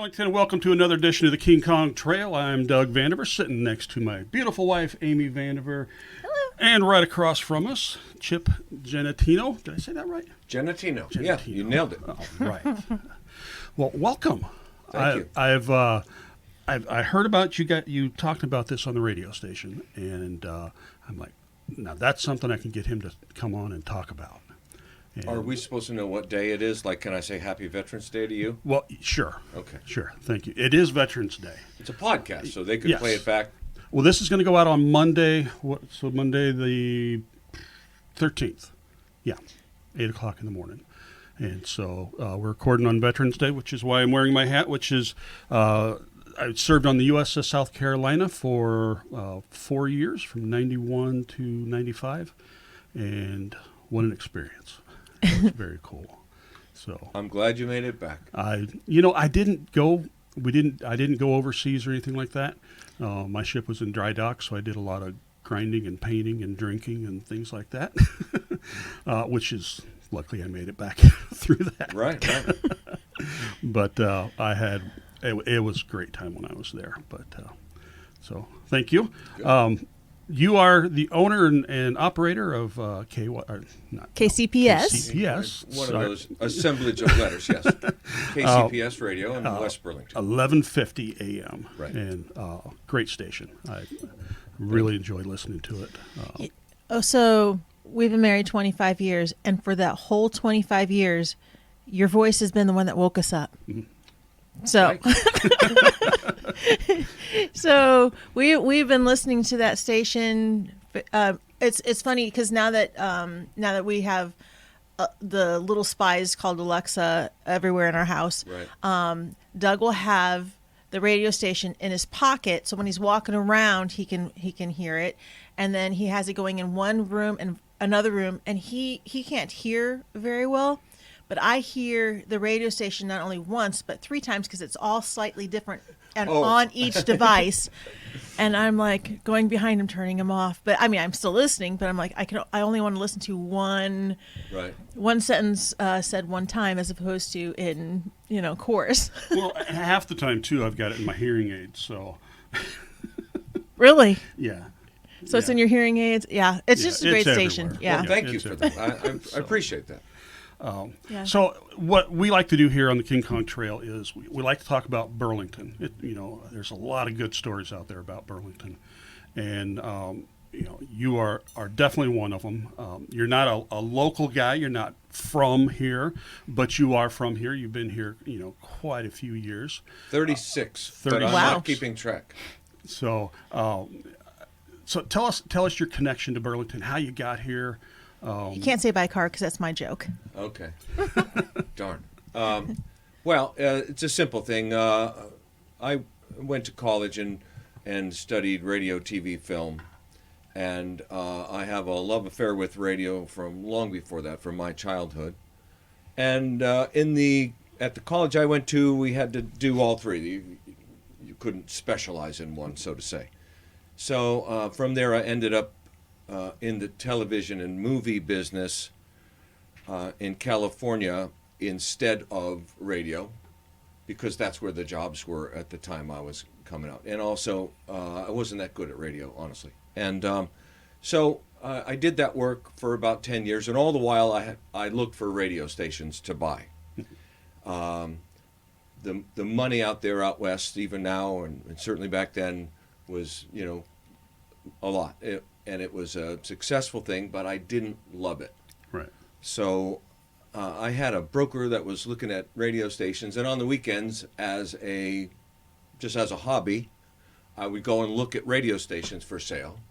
Burlington. Welcome to another edition of the King Kong Trail. I'm Doug Vandiver, sitting next to my beautiful wife, Amy Vandiver. Hello. And right across from us, Chip Giannettino. Did I say that right? Giannettino. Yeah, you nailed it. Oh, right. Well, welcome. Thank you. I heard about you talked about this on the radio station, and I'm like, now that's something I can get him to come on and talk about. And Are we supposed to know what day it is? Like, can I say Happy Veterans Day to you? Well, sure. Okay. Sure. Thank you. It is Veterans Day. It's a podcast, so they could Yes. play it back. Well, this is going to go out on Monday. So Monday the 13th. Yeah, 8 o'clock in the morning. And so we're recording on Veterans Day, which is why I'm wearing my hat, which is I served on the USS South Carolina for 4 years, from 91 to 95. And what an experience. It was very cool. So I'm glad you made it back. I didn't go overseas or anything like that. My ship was in dry dock, so I did a lot of grinding and painting and drinking and things like that, which is, luckily I made it back through that. Right. But it was a great time when I was there. But so thank you. You are the owner and operator of KCPS. KCPS. One of those assemblage of letters, yes. KCPS Radio in West Burlington. 1150 AM. Right. And great station. I really enjoy listening to it. So we've been married 25 years, and for that whole 25 years, your voice has been the one that woke us up. Mm-hmm. So, Right. so we've been listening to that station. It's funny because now that we have the little spies called Alexa everywhere in our house, Right. Doug will have the radio station in his pocket, so when he's walking around, he can hear it, and then he has it going in one room and another room, and he can't hear very well. But I hear the radio station not only once, but 3 times because it's all slightly different and on each device. And I'm like going behind him, turning him off. But I mean, I'm still listening, but I'm like, I only want to listen to one sentence said one time as opposed to in, chorus. Well, half the time, too, I've got it in my hearing aids, so. Really? Yeah. So it's in your hearing aids? Yeah. It's just a great everywhere. station. Well, Yeah. Thank you for that. I appreciate that. Yeah. So what we like to do here on the King Kong Trail is we like to talk about Burlington. There's a lot of good stories out there about Burlington, and you are definitely one of them. You're not a local guy. You're not from here, but you are from here. You've been here, quite a few years. 36. But I'm Wow. not keeping track. So, so tell us your connection to Burlington, how you got here. You can't say by car because that's my joke. Okay. Darn. Well, it's a simple thing. I went to college and studied radio, TV, film, and I have a love affair with radio from long before that, from my childhood. And at the college I went to, we had to do all three. You couldn't specialize in one, so to say. So from there, I ended up in the television and movie business in California instead of radio, because that's where the jobs were at the time I was coming out. And also, I wasn't that good at radio, honestly. And so I did that work for about 10 years, and all the while I looked for radio stations to buy. The money out there out west, even now, and certainly back then, was, a lot. And it was a successful thing, but I didn't love it. Right. So I had a broker that was looking at radio stations, and on the weekends, just as a hobby, I would go and look at radio stations for sale.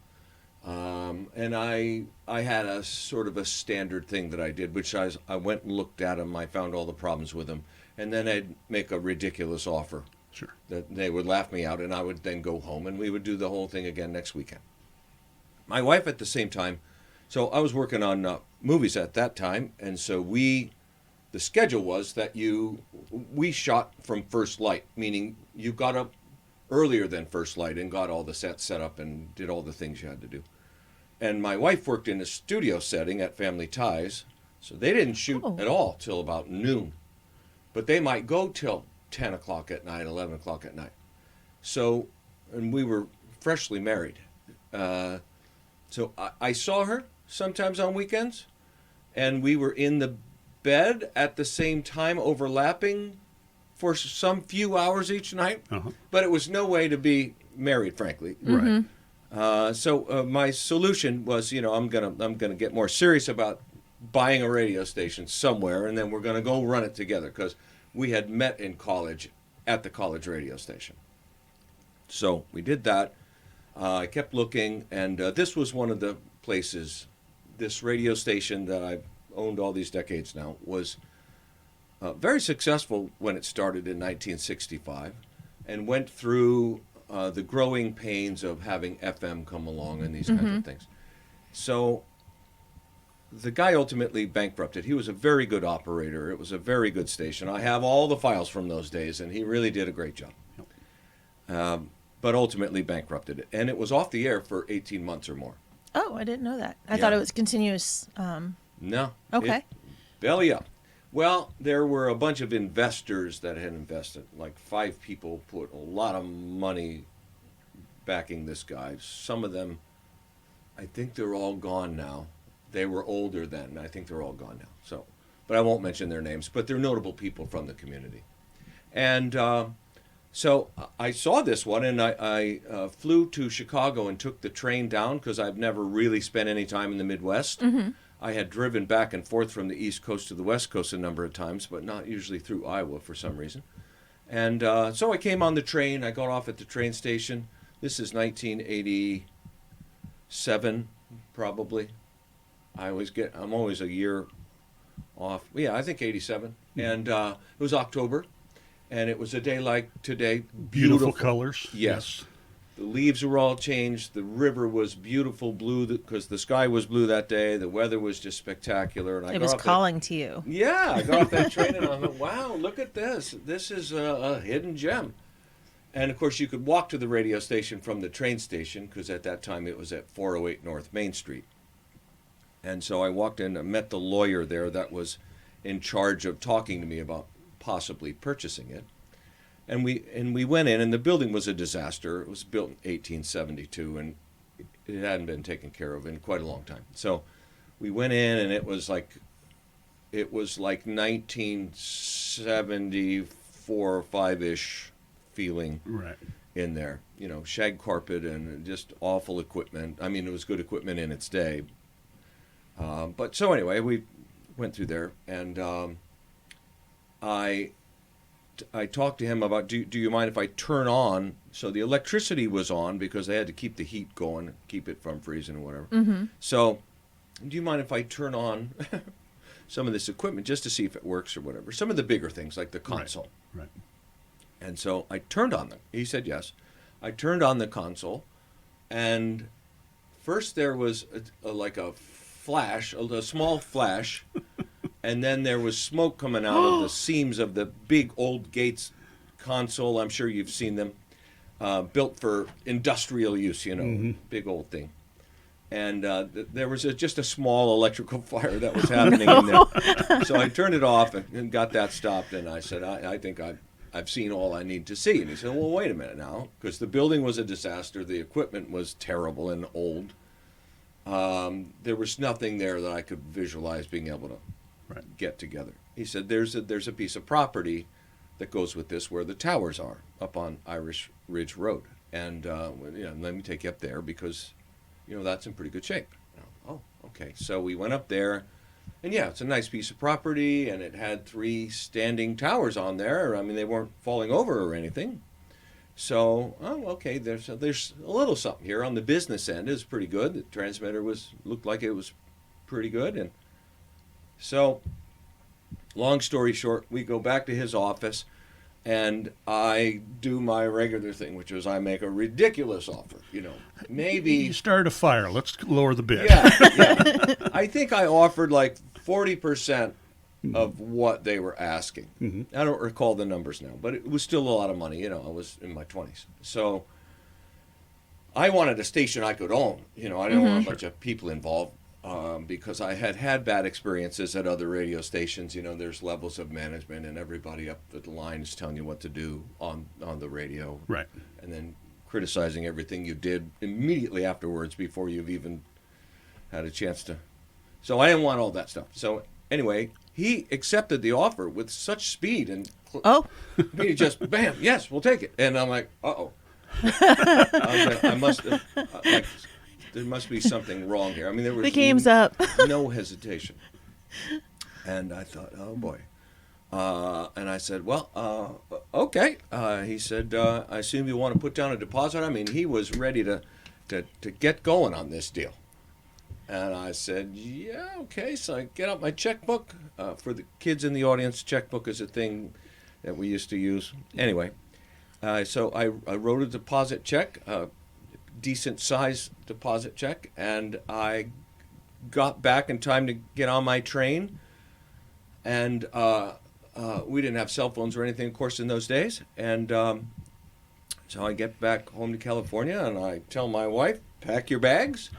And I had a sort of a standard thing that I did, which I went and looked at them. I found all the problems with them, and then I'd make a ridiculous offer. Sure. That they would laugh me out, and I would then go home, and we would do the whole thing again next weekend. My wife at the same time, so I was working on movies at that time, and so the schedule was that we shot from first light, meaning you got up earlier than first light and got all the sets set up and did all the things you had to do. And my wife worked in a studio setting at Family Ties, so they didn't shoot at all till about noon. But they might go till 10 o'clock at night, 11 o'clock at night. So, and we were freshly married. So I saw her sometimes on weekends, and we were in the bed at the same time, overlapping for some few hours each night. But it was no way to be married, frankly. Right. So my solution was, I'm gonna get more serious about buying a radio station somewhere, and then we're gonna go run it together, because we had met in college at the college radio station. So we did that. I kept looking, and this was one of the places. This radio station that I've owned all these decades now was very successful when it started in 1965, and went through the growing pains of having FM come along and these kinds of things. So the guy ultimately bankrupted. He was a very good operator. It was a very good station. I have all the files from those days, and he really did a great job. But ultimately bankrupted it. And it was off the air for 18 months or more. Oh, I didn't know that. I thought it was continuous. No. Okay. Belly up. Well, there were a bunch of investors that had invested. Like 5 people put a lot of money backing this guy. Some of them, I think they're all gone now. They were older then. I think they're all gone now. So, but I won't mention their names. But they're notable people from the community. And so I saw this one, and I flew to Chicago and took the train down, because I've never really spent any time in the Midwest. I had driven back and forth from the East Coast to the West Coast a number of times, but not usually through Iowa for some reason. And so I came on the train. I got off at the train station. This is 1987, probably. I'm always a year off. Yeah, I think 87. And it was October. And it was a day like today. Beautiful colors. Yes. The leaves were all changed. The river was beautiful blue, because the sky was blue that day. The weather was just spectacular. And It was calling to you. Yeah, I got off that train and I thought, wow, look at this. This is a hidden gem. And, of course, you could walk to the radio station from the train station, because at that time it was at 408 North Main Street. And so I walked in and met the lawyer there that was in charge of talking to me about possibly purchasing it. And we went in, and the building was a disaster. It was built in 1872, and it hadn't been taken care of in quite a long time. So we went in, and it was like 1974 or 5-ish feeling in there. Shag carpet and just awful equipment. I mean, it was good equipment in its day. But so anyway, we went through there, and I talked to him about, do you mind if I turn on? So the electricity was on, because they had to keep the heat going, keep it from freezing or whatever. So, do you mind if I turn on some of this equipment just to see if it works or whatever? Some of the bigger things, like the console. Right. And so I turned on them. He said yes. I turned on the console, and first there was like a flash, a small flash. And then there was smoke coming out of the seams of the big old Gates console. I'm sure you've seen them, built for industrial use, big old thing. And there was just a small electrical fire that was happening in there. So I turned it off and got that stopped. And I said, I think I've seen all I need to see. And he said, well, wait a minute now, because the building was a disaster. The equipment was terrible and old. There was nothing there that I could visualize being able to get together. He said, there's a piece of property that goes with this where the towers are, up on Irish Ridge Road. And let me take you up there, because that's in pretty good shape. Oh, okay. So we went up there, and yeah, it's a nice piece of property, and it had 3 standing towers on there. I mean, they weren't falling over or anything. So, okay, there's a little something here. On the business end, is pretty good. The transmitter looked like it was pretty good. And so, long story short, we go back to his office, and I do my regular thing, which is I make a ridiculous offer. Maybe You started a fire. Let's lower the bid. Yeah. I think I offered like 40% of what they were asking. I don't recall the numbers now, but it was still a lot of money. I was in my 20s. So I wanted a station I could own. I didn't want a bunch of people involved. because I had had bad experiences at other radio stations. You know, there's levels of management, and everybody up the line is telling you what to do on the radio. Right. And then criticizing everything you did immediately afterwards before you've even had a chance to. So I didn't want all that stuff. So anyway, he accepted the offer with such speed, and he just, bam, yes, we'll take it. And I'm like, uh-oh. I must have, there must be something wrong here. I mean, there was the game's up. no hesitation. And I thought, oh boy. And I said, well, okay. He said, I assume you want to put down a deposit. I mean, he was ready to get going on this deal. And I said, yeah, okay. So I get out my checkbook. For the kids in the audience, checkbook is a thing that we used to use. Anyway, so I wrote a deposit check, a decent size deposit check, and I got back in time to get on my train. And we didn't have cell phones or anything, of course, in those days. And so I get back home to California, and I tell my wife, pack your bags.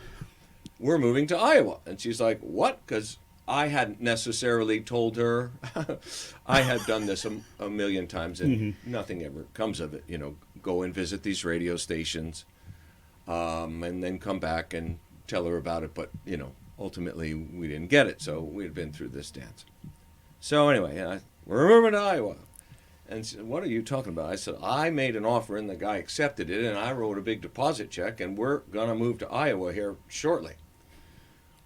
We're moving to Iowa. And she's like, what? Because I hadn't necessarily told her. I had done this a million times, and nothing ever comes of it. You know, go and visit these radio stations, and then come back and tell her about it. But, you know, ultimately we didn't get it, so we'd been through this dance. So anyway, we're moving to Iowa. And she said, what are you talking about? I said, I made an offer, and the guy accepted it, and I wrote a big deposit check, and we're going to move to Iowa here shortly.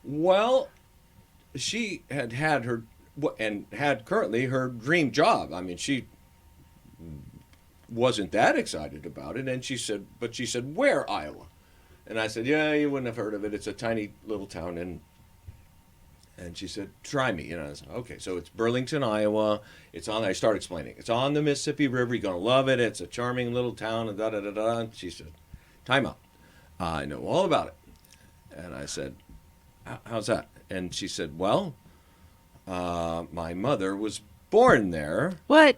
Well, she had her, and had currently her dream job. I mean, she wasn't that excited about it. And she said, where, Iowa? And I said, yeah, you wouldn't have heard of it. It's a tiny little town. And she said, try me. You know, I said, okay, so it's Burlington, Iowa. I started explaining. It's on the Mississippi River. You're going to love it. It's a charming little town, and da-da-da-da. And she said, time out. I know all about it. And I said, how's that? And she said, well, my mother was born there. What?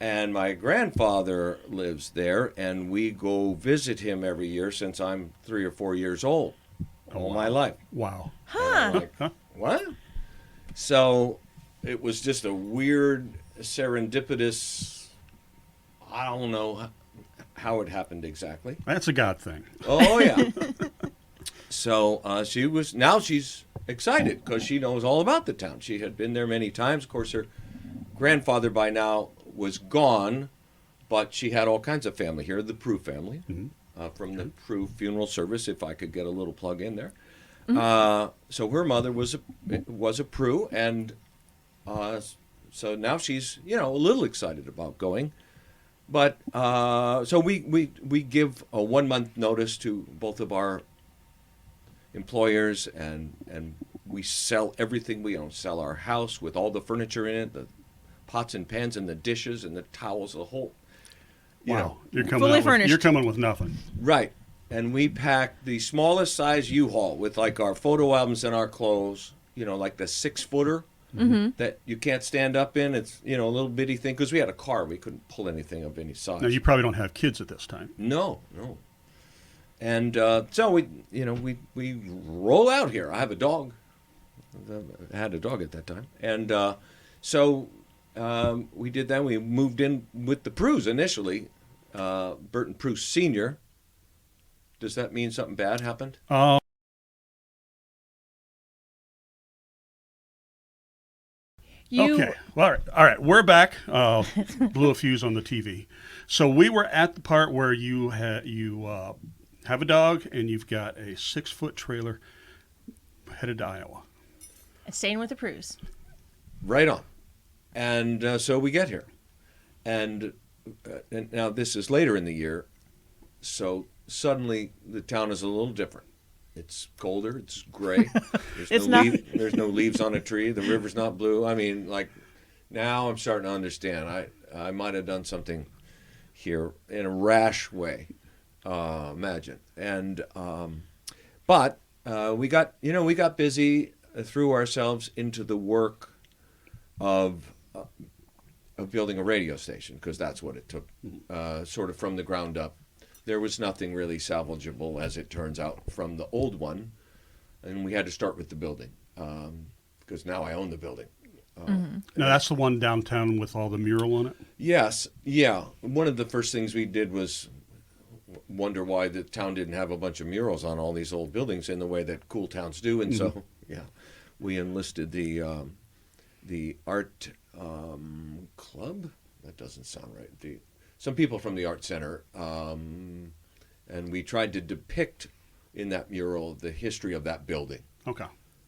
And my grandfather lives there, and we go visit him every year since I'm 3 or 4 years old, all my life. Wow. Huh. Like, what? So it was just a weird, serendipitous, I don't know how it happened exactly. That's a God thing. Oh, yeah. So she's excited because she knows all about the town. She had been there many times. Of course, her grandfather by now was gone, but she had all kinds of family here, the Prue family, from the Prue funeral service, if I could get a little plug in there. So her mother was a Prue, and so now she's, you know, a little excited about going. But so we give a 1 month notice to both of our employers, and we sell everything we own. Sell our house with all the furniture in it, the pots and pans and the dishes and the towels, the whole. Wow, you're Fully furnished. You're coming with nothing. Right. And we packed the smallest size U-Haul with like our photo albums and our clothes, you know, like the 6-footer that you can't stand up in. It's, you know, a little bitty thing, because we had a car. We couldn't pull anything of any size. Now, you probably don't have kids at this time. No. And so we roll out here. I have a dog. I had a dog at that time. And so we did that. We moved in with the Prues initially. Burton Prue Sr. Does that mean something bad happened? Okay. Well, all right. We're back. Blew a fuse on the TV. So we were at the part where you have a dog and you've got a 6-foot trailer headed to Iowa. Staying with the Prues. Right on. And so we get here. And now this is later in the year, so suddenly the town is a little different. It's colder. It's gray. There's no leaves on a tree. The river's not blue. I mean, like, now I'm starting to understand. I might have done something here in a rash way. Imagine. And but we got busy, threw ourselves into the work of building a radio station, because that's what it took, sort of from the ground up. There was nothing really salvageable, as it turns out, from the old one. and we had to start with the building because now I own the building. Now that's the one downtown with all the mural on it. Yes, yeah. One of the first things we did was wonder why the town didn't have a bunch of murals on all these old buildings in the way that cool towns do, and so we enlisted the art club. That doesn't sound right. Some people from the art center, and we tried to depict in that mural the history of that building. Okay.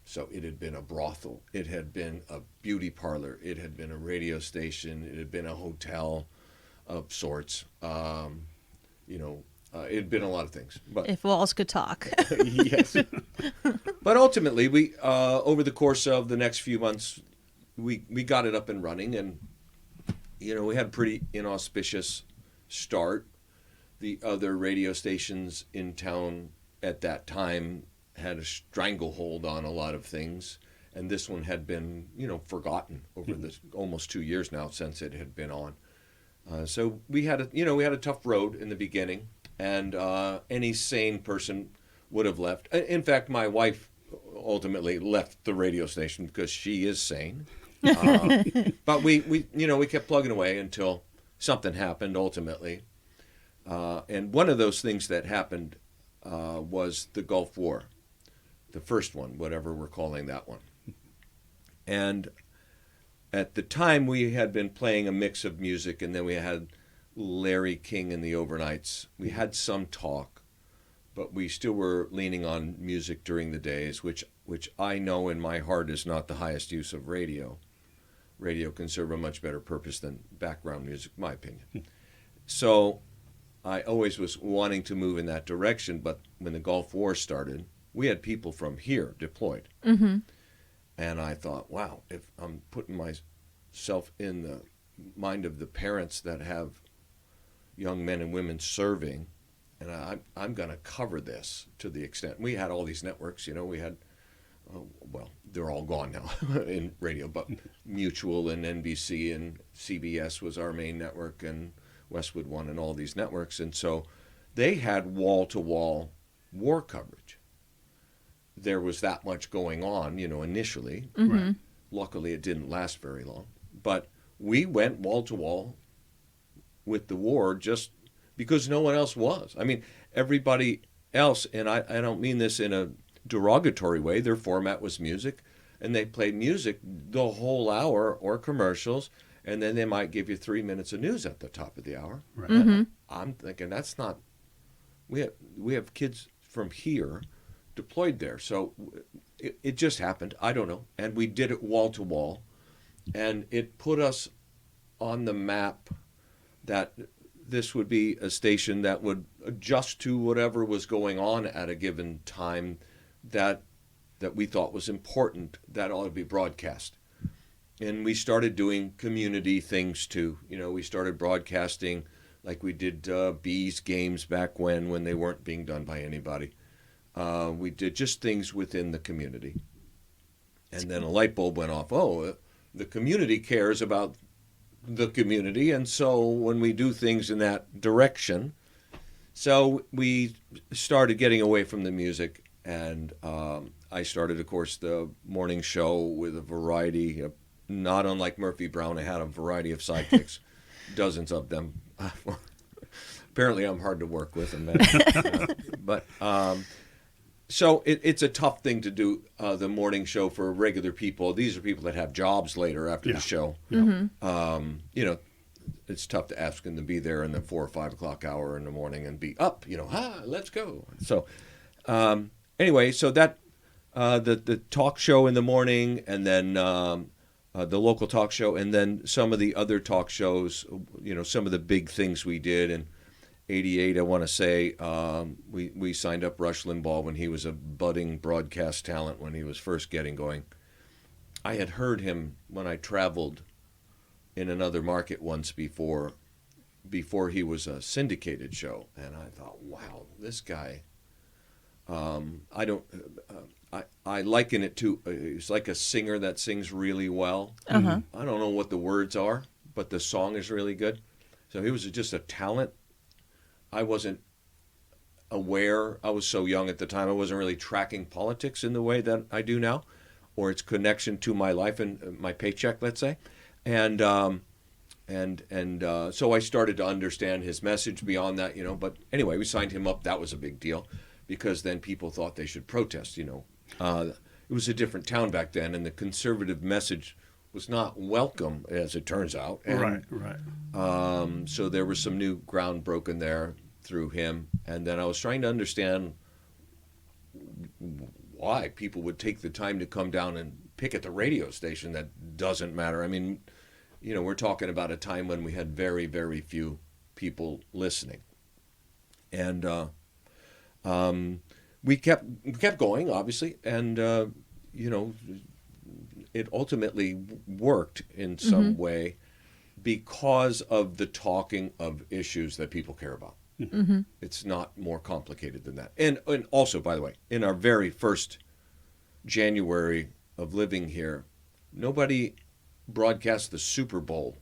So it had been a brothel, it had been a beauty parlor, it had been a radio station, it had been a hotel of sorts. It had been a lot of things. But If walls could talk. yes. But ultimately, we over the course of the next few months, we got it up and running, and we had a pretty inauspicious start. The other radio stations in town at that time had a stranglehold on a lot of things, and this one had been, forgotten over this almost 2 years now since it had been on. So we had a tough road in the beginning, and any sane person would have left. In fact, my wife ultimately left the radio station because she is sane. But we kept plugging away until something happened ultimately. And one of those things that happened was the Gulf War. The first one, whatever we're calling that one. And at the time, we had been playing a mix of music, and then we had Larry King and the Overnights. We had some talk, but we still were leaning on music during the days, which I know in my heart is not the highest use of radio. Radio can serve a much better purpose than background music, in my opinion. So I always was wanting to move in that direction, but when the Gulf War started, we had people from here deployed. Mm-hmm. And I thought, wow, if I'm putting myself in the mind of the parents that have young men and women serving, and I'm going to cover this to the extent. We had all these networks, we had, they're all gone now in radio, but Mutual and NBC and CBS was our main network, and Westwood One and all these networks. And so they had wall-to-wall war coverage. There was that much going on, initially. Mm-hmm. Right. Luckily, it didn't last very long. But we went wall-to-wall with the war just because no one else was. I mean, everybody else, and I don't mean this in a derogatory way, their format was music, and they played music the whole hour or commercials, and then they might give you 3 minutes of news at the top of the hour. Right. Mm-hmm. I'm thinking that's not. We have kids from here deployed there, so it just happened. I don't know, and we did it wall to wall, and it put us on the map that this would be a station that would adjust to whatever was going on at a given time that we thought was important, that ought to be broadcast. And we started doing community things too. We started broadcasting like we did Bees games back when they weren't being done by anybody. We did just things within the community. And then a light bulb went off. Oh, the community cares about the community. And so when we do things in that direction, so we started getting away from the music. And I started, of course, the morning show with a variety of, not unlike Murphy Brown, I had a variety of sidekicks, dozens of them. Apparently I'm hard to work with. So it's a tough thing to do, the morning show for regular people. These are people that have jobs later after the show. Yeah. Mm-hmm. It's tough to ask them to be there in the 4 or 5 o'clock hour in the morning and be up, let's go. So anyway, so that the talk show in the morning, and then the local talk show, and then some of the other talk shows, some of the big things we did. And 88, I want to say, we signed up Rush Limbaugh when he was a budding broadcast talent, when he was first getting going. I had heard him when I traveled in another market once before he was a syndicated show, and I thought, wow, this guy. I liken it to, he's like a singer that sings really well. Uh-huh. I don't know what the words are, but the song is really good. So he was just a talent. I wasn't aware. I was so young at the time. I wasn't really tracking politics in the way that I do now, or its connection to my life and my paycheck, let's say. And so I started to understand his message beyond that, But anyway, we signed him up. That was a big deal because then people thought they should protest, It was a different town back then, and the conservative message was not welcome, as it turns out. And, Right. So there was some new ground broken there through him. And then I was trying to understand why people would take the time to come down and pick at the radio station that doesn't matter. I mean, we're talking about a time when we had very, very few people listening. And we kept going, obviously, and it ultimately worked in some way because of the talking of issues that people care about. Mm-hmm. It's not more complicated than that. And also, by the way, in our very first January of living here, nobody broadcast the Super Bowl,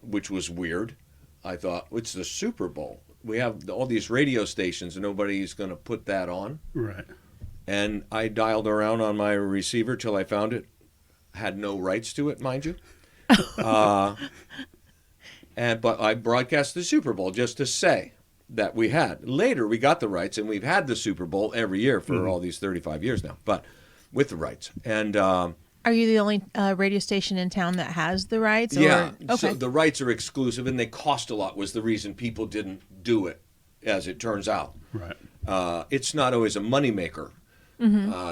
which was weird. I thought, it's the Super Bowl. We have all these radio stations and nobody's going to put that on. Right. And I dialed around on my receiver till I found it. Had no rights to it, mind you. But I broadcast the Super Bowl just to say that we had. Later, we got the rights, and we've had the Super Bowl every year for all these 35 years now, but with the rights. And are you the only radio station in town that has the rights? yeah, Okay. so the rights are exclusive, and they cost a lot. Was the reason people didn't do it, as it turns out. Right. It's not always a moneymaker.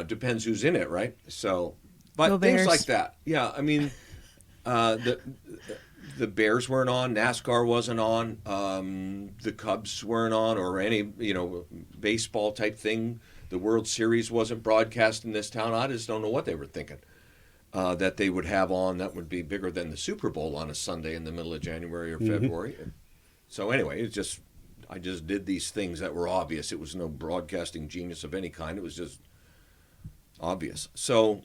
Depends who's in it, right? So, but Go things Bears. like that. Yeah, I mean, the Bears weren't on, NASCAR wasn't on, the Cubs weren't on, or any baseball type thing. The World Series wasn't broadcast in this town. I just don't know what they were thinking that they would have on that would be bigger than the Super Bowl on a Sunday in the middle of January or February. So anyway, I just did these things that were obvious. It was no broadcasting genius of any kind. It was just obvious. So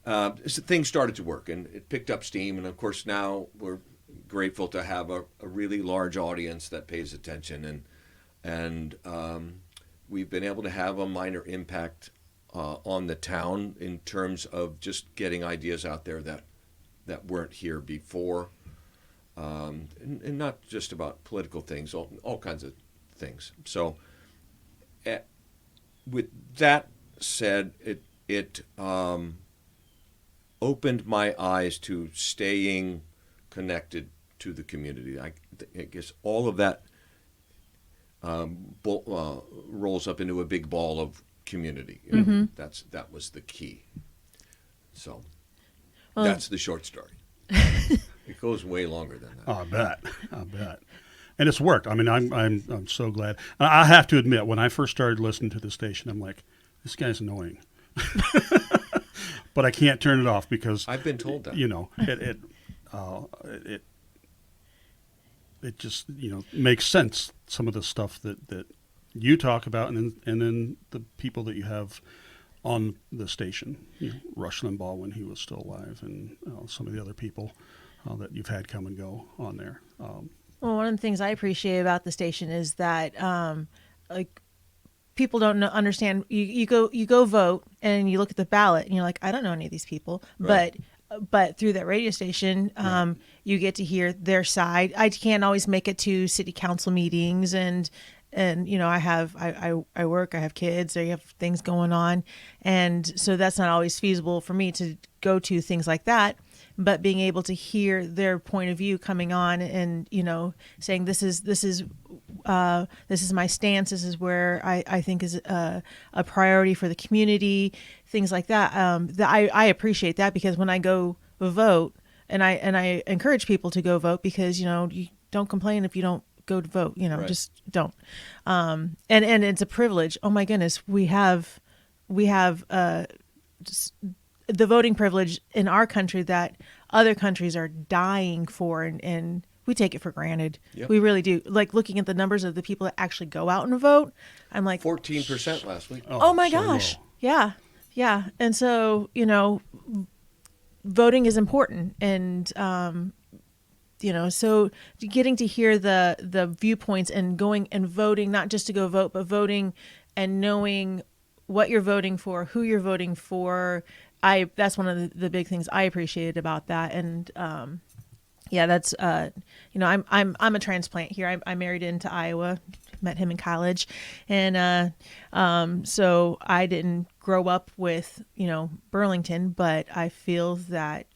things started to work, and it picked up steam. And of course, now we're grateful to have a really large audience that pays attention, and we've been able to have a minor impact on the town in terms of just getting ideas out there that weren't here before, and not just about political things, all kinds of things. So, with that said, it opened my eyes to staying connected to the community. I guess all of that rolls up into a big ball of community. That was the key. So that's the short story. It goes way longer than that. I bet. And it's worked. I mean, I'm so glad. I have to admit, when I first started listening to the station, I'm like, this guy's annoying. But I can't turn it off because I've been told that. It just makes sense. Some of the stuff that you talk about, and then the people that you have on the station, Rush Limbaugh when he was still alive, and some of the other people that you've had come and go on there. Well, one of the things I appreciate about the station is that people don't understand. You go vote and you look at the ballot and you're like, I don't know any of these people, Right. but through that radio station, you get to hear their side. I can't always make it to city council meetings, and I work, I have kids, I have things going on, and so that's not always feasible for me to go to things like that. But being able to hear their point of view coming on, and saying this is my stance, this is where I think is a priority for the community, things like that. I appreciate that, because when I go vote, and I encourage people to go vote, because you don't complain if you don't go to vote, Right. just don't. And it's a privilege. Oh my goodness, we have just the voting privilege in our country that other countries are dying for, and we take it for granted. Yep. We really do. Like, looking at the numbers of the people that actually go out and vote, I'm like, 14% last week. oh my so gosh. low. Yeah. And so, voting is important. And, so getting to hear the viewpoints and going and voting, not just to go vote, but voting and knowing what you're voting for, who you're voting for. That's one of the big things I appreciated about that. And, that's, I'm a transplant here. I married into Iowa, met him in college. And, so I didn't grow up with, Burlington, but I feel that,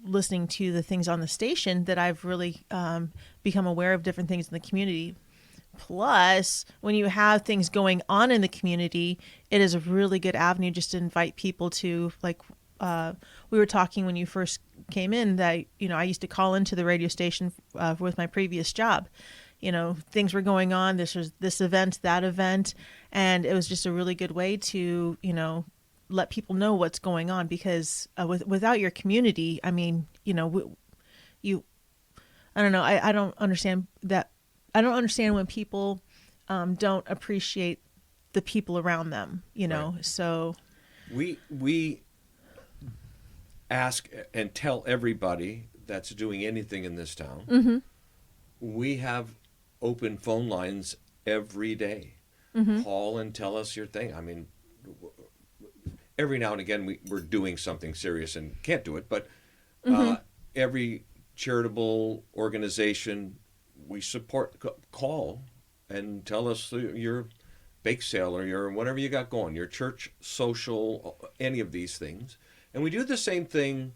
listening to the things on the station, that I've really become aware of different things in the community. Plus, when you have things going on in the community, it is a really good avenue just to invite people to, like, we were talking when you first came in that, I used to call into the radio station with my previous job. Things were going on. This was this event, that event. And it was just a really good way to, let people know what's going on, because without your community, I mean, I don't know. I don't understand that. I don't understand when people don't appreciate the people around them, Right. So We ask and tell everybody that's doing anything in this town. mm-hmm. We have open phone lines every day. Mm-hmm. Call and tell us your thing. I mean, every now and again we're doing something serious and can't do it, but Mm-hmm. every charitable organization we support, call and tell us your bake sale or your whatever you got going, your church social, any of these things. And we do the same thing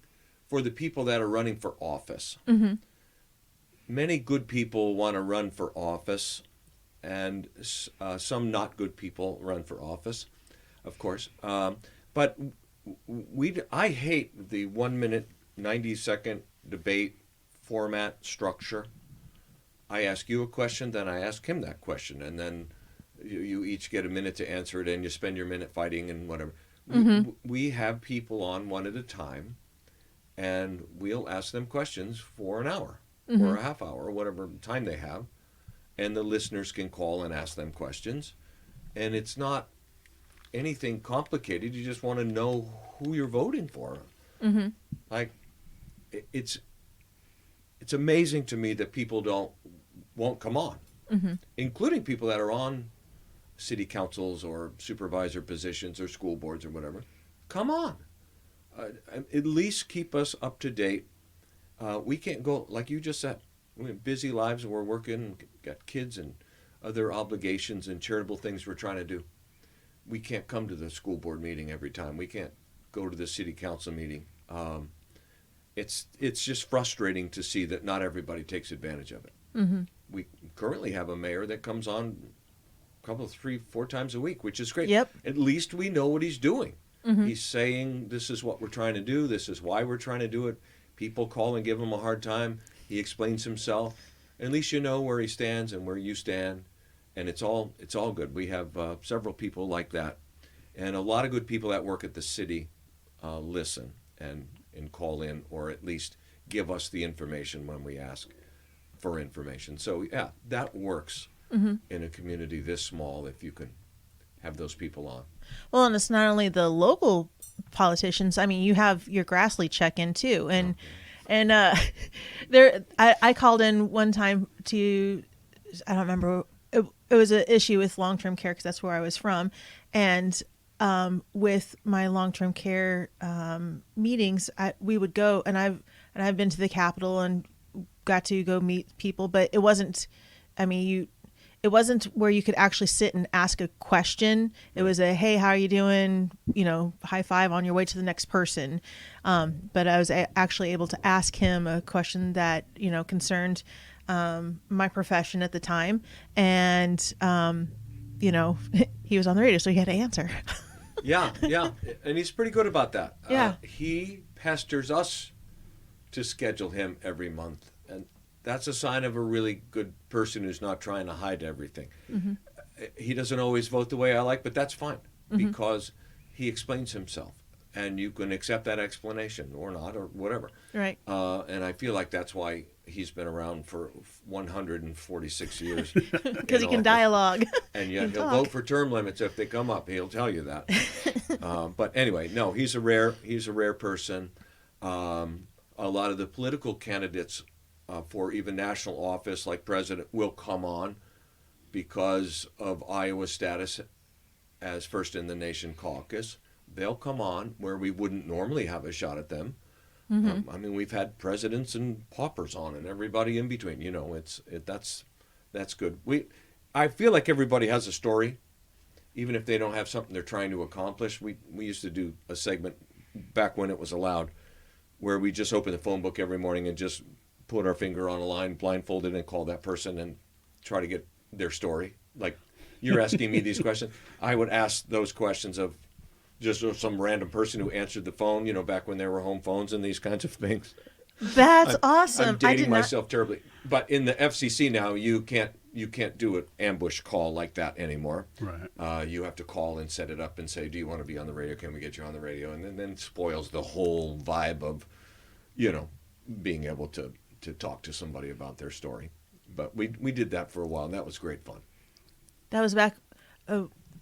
for the people that are running for office. Mm-hmm. Many good people want to run for office, and some not good people run for office, of course. But I hate the 1 minute, 90-second debate format structure. I ask you a question, then I ask him that question, and then you each get a minute to answer it, and you spend your minute fighting and whatever. Mm-hmm. We have people on one at a time, and we'll ask them questions for an hour Mm-hmm. or a half hour, or whatever time they have, and the listeners can call and ask them questions. And it's not anything complicated. You just want to know who you're voting for. Mm-hmm. Like, it's amazing to me that people won't come on, Mm-hmm. including people that are on city councils or supervisor positions or school boards or whatever. Come on. At least keep us up to date. We can't go, like you just said, we have busy lives and we're working, got kids and other obligations and charitable things we're trying to do. We can't come to the school board meeting every time. We can't go to the city council meeting. It's just frustrating to see that not everybody takes advantage of it. Mm-hmm. We currently have a mayor that comes on a couple, 3, 4 times a week, which is great. Yep. At least we know what he's doing. Mm-hmm. He's saying, this is what we're trying to do. This is why we're trying to do it. People call and give him a hard time. He explains himself. At least you know where he stands and where you stand. And it's all good. We have several people like that. And a lot of good people that work at the city listen and call in, or at least give us the information when we ask for information. So, yeah, that works Mm-hmm. in a community this small if you can have those people on. Well, and it's not only the local politicians. I mean, you have your Grassley check-in too, and I called in one time to, I don't remember. It was an issue with long-term care because that's where I was from, and with my long-term care meetings, we would go, and I've been to the Capitol and got to go meet people, but it wasn't. I mean, it wasn't where you could actually sit and ask a question. It was a, hey, how are you doing? High five on your way to the next person. But I was actually able to ask him a question that, concerned my profession at the time. And, he was on the radio, so he had to answer. Yeah. And he's pretty good about that. Yeah. He pesters us to schedule him every month. And that's a sign of a really good person who's not trying to hide everything. Mm-hmm. He doesn't always vote the way I like, but that's fine Mm-hmm. because he explains himself. And you can accept that explanation or not or whatever. Right. And I feel like that's why he's been around for 146 years. Because he can dialogue. And yet he'll talk. vote for term limits if they come up. He'll tell you that. But anyway, no, he's a rare person. A lot of the political candidates for even national office, like president, will come on because of Iowa's status as first in the nation caucus. They'll come on where we wouldn't normally have a shot at them. I mean, we've had presidents and paupers on, and everybody in between. You know, that's good. I feel like everybody has a story, even if they don't have something they're trying to accomplish. We used to do a segment back when it was allowed, where we just open the phone book every morning and just put our finger on a line, blindfolded, and call that person and try to get their story. Like you're asking me these questions, I would ask those questions of just some random person who answered the phone, you know, back when there were home phones and these kinds of things. That's awesome. I'm dating myself terribly. But in the FCC now, you can't do an ambush call like that anymore. Right. You have to call and set it up and say, do you want to be on the radio? Can we get you on the radio? And then spoils the whole vibe of, you know, being able to talk to somebody about their story. But we did that for a while, and that was great fun. That was back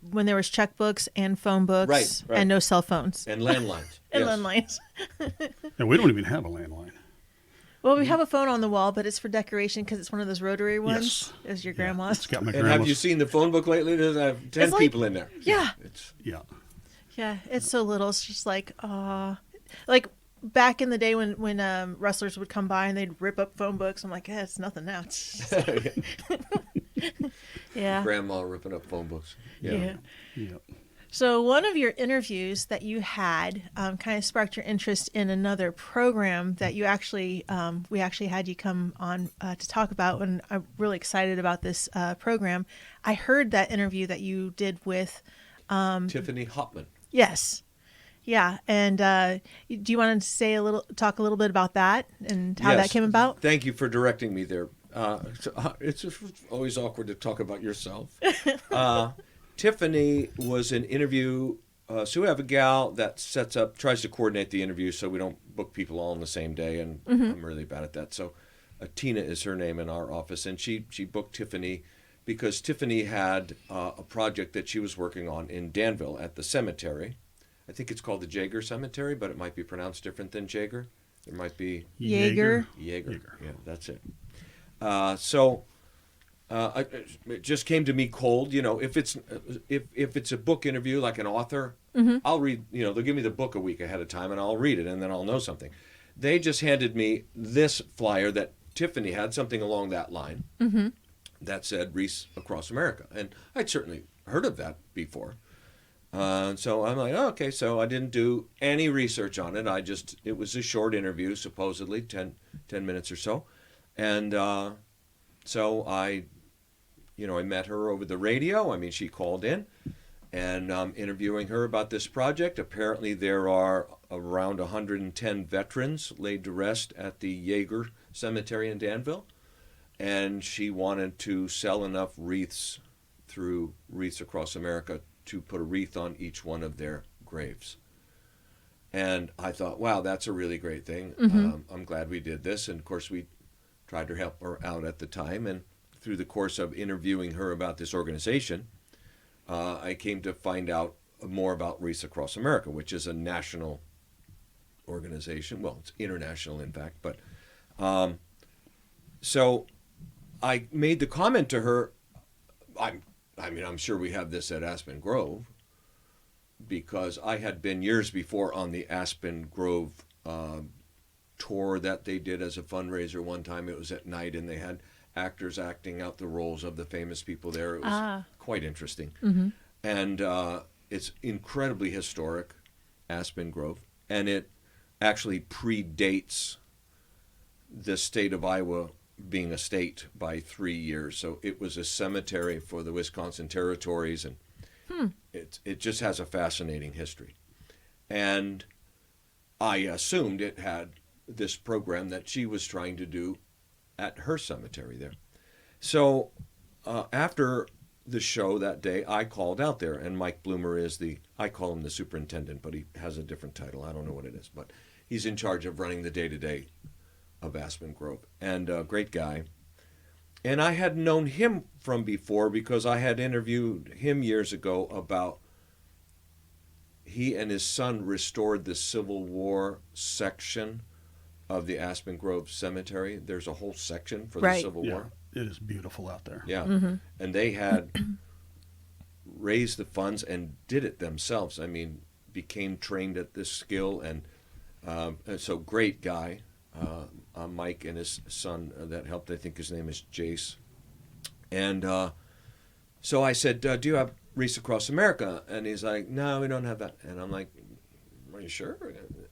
when there was checkbooks and phone books Right. and no cell phones. And landlines. And Yes. landlines. And we don't even have a landline. Well, we have a phone on the wall, but it's for decoration because it's one of those rotary ones. Yes. It was your Yeah, grandma's. it's got my And grandma's. have you seen the phone book lately? There's 10 It's like- people in there. Yeah. It's Yeah. Yeah, it's so little. It's just like, like back in the day when wrestlers would come by and they'd rip up phone books. I'm like, yeah, it's nothing now. It's just- yeah. grandma ripping up phone books. Yeah. Yeah. So one of your interviews that you had kind of sparked your interest in another program that you actually we actually had you come on to talk about, and I'm really excited about this program. I heard that interview that you did with Tiffany Hopman. yes, yeah, and do you want to talk a little bit about that and how that Yes. came about? Thank you for directing me there. It's always awkward to talk about yourself. Tiffany was an interview. So we have a gal that tries to coordinate the interview so we don't book people all on the same day, and I'm really bad at that. So Tina is her name in our office, and she booked Tiffany because Tiffany had a project that she was working on in Danville at the cemetery. I think it's called the Jaeger Cemetery, but it might be pronounced different than Jaeger. It might be Jaeger. Jaeger. Yeah, that's it. It just came to me cold. You know, if it's a book interview like an author, I'll read. You know, they'll give me the book a week ahead of time, and I'll read it, and then I'll know something. They just handed me this flyer that Tiffany had, something along that line, that said Wreaths Across America, and I'd certainly heard of that before. So I'm like, oh, okay. So I didn't do any research on it. It was a short interview, supposedly 10 minutes or so, and so I met her over the radio. I mean, she called in, and I'm interviewing her about this project. Apparently, there are around 110 veterans laid to rest at the Jaeger Cemetery in Danville, and she wanted to sell enough wreaths through Wreaths Across America to put a wreath on each one of their graves. And I thought, wow, that's a really great thing. I'm glad we did this. And, of course, we tried to help her out at the time, and through the course of interviewing her about this organization, I came to find out more about Wreaths Across America, which is a national organization. Well, it's international, in fact. But so I made the comment to her. I'm sure we have this at Aspen Grove, because I had been years before on the Aspen Grove tour that they did as a fundraiser. One time it was at night, and they had actors acting out the roles of the famous people there. It was quite interesting. And it's incredibly historic, Aspen Grove, and it actually predates the state of Iowa being a state by 3 years. So it was a cemetery for the Wisconsin territories, and it just has a fascinating history. And I assumed it had this program that she was trying to do at her cemetery there. So after the show that day, I called out there, and Mike Bloomer is I call him the superintendent, but he has a different title. I don't know what it is, but he's in charge of running the day-to-day of Aspen Grove, and a great guy. And I had known him from before because I had interviewed him years ago about he and his son restored the Civil War section of the Aspen Grove Cemetery. There's a whole section for the Right. Civil Yeah, War. it is beautiful out there. Yeah. Mm-hmm. And they had raised the funds and did it themselves. I mean, became trained at this skill. And so great guy, Mike and his son that helped. I think his name is Jace. And so I said, do you have Wreaths Across America? And he's like, no, we don't have that. And I'm like, are you sure?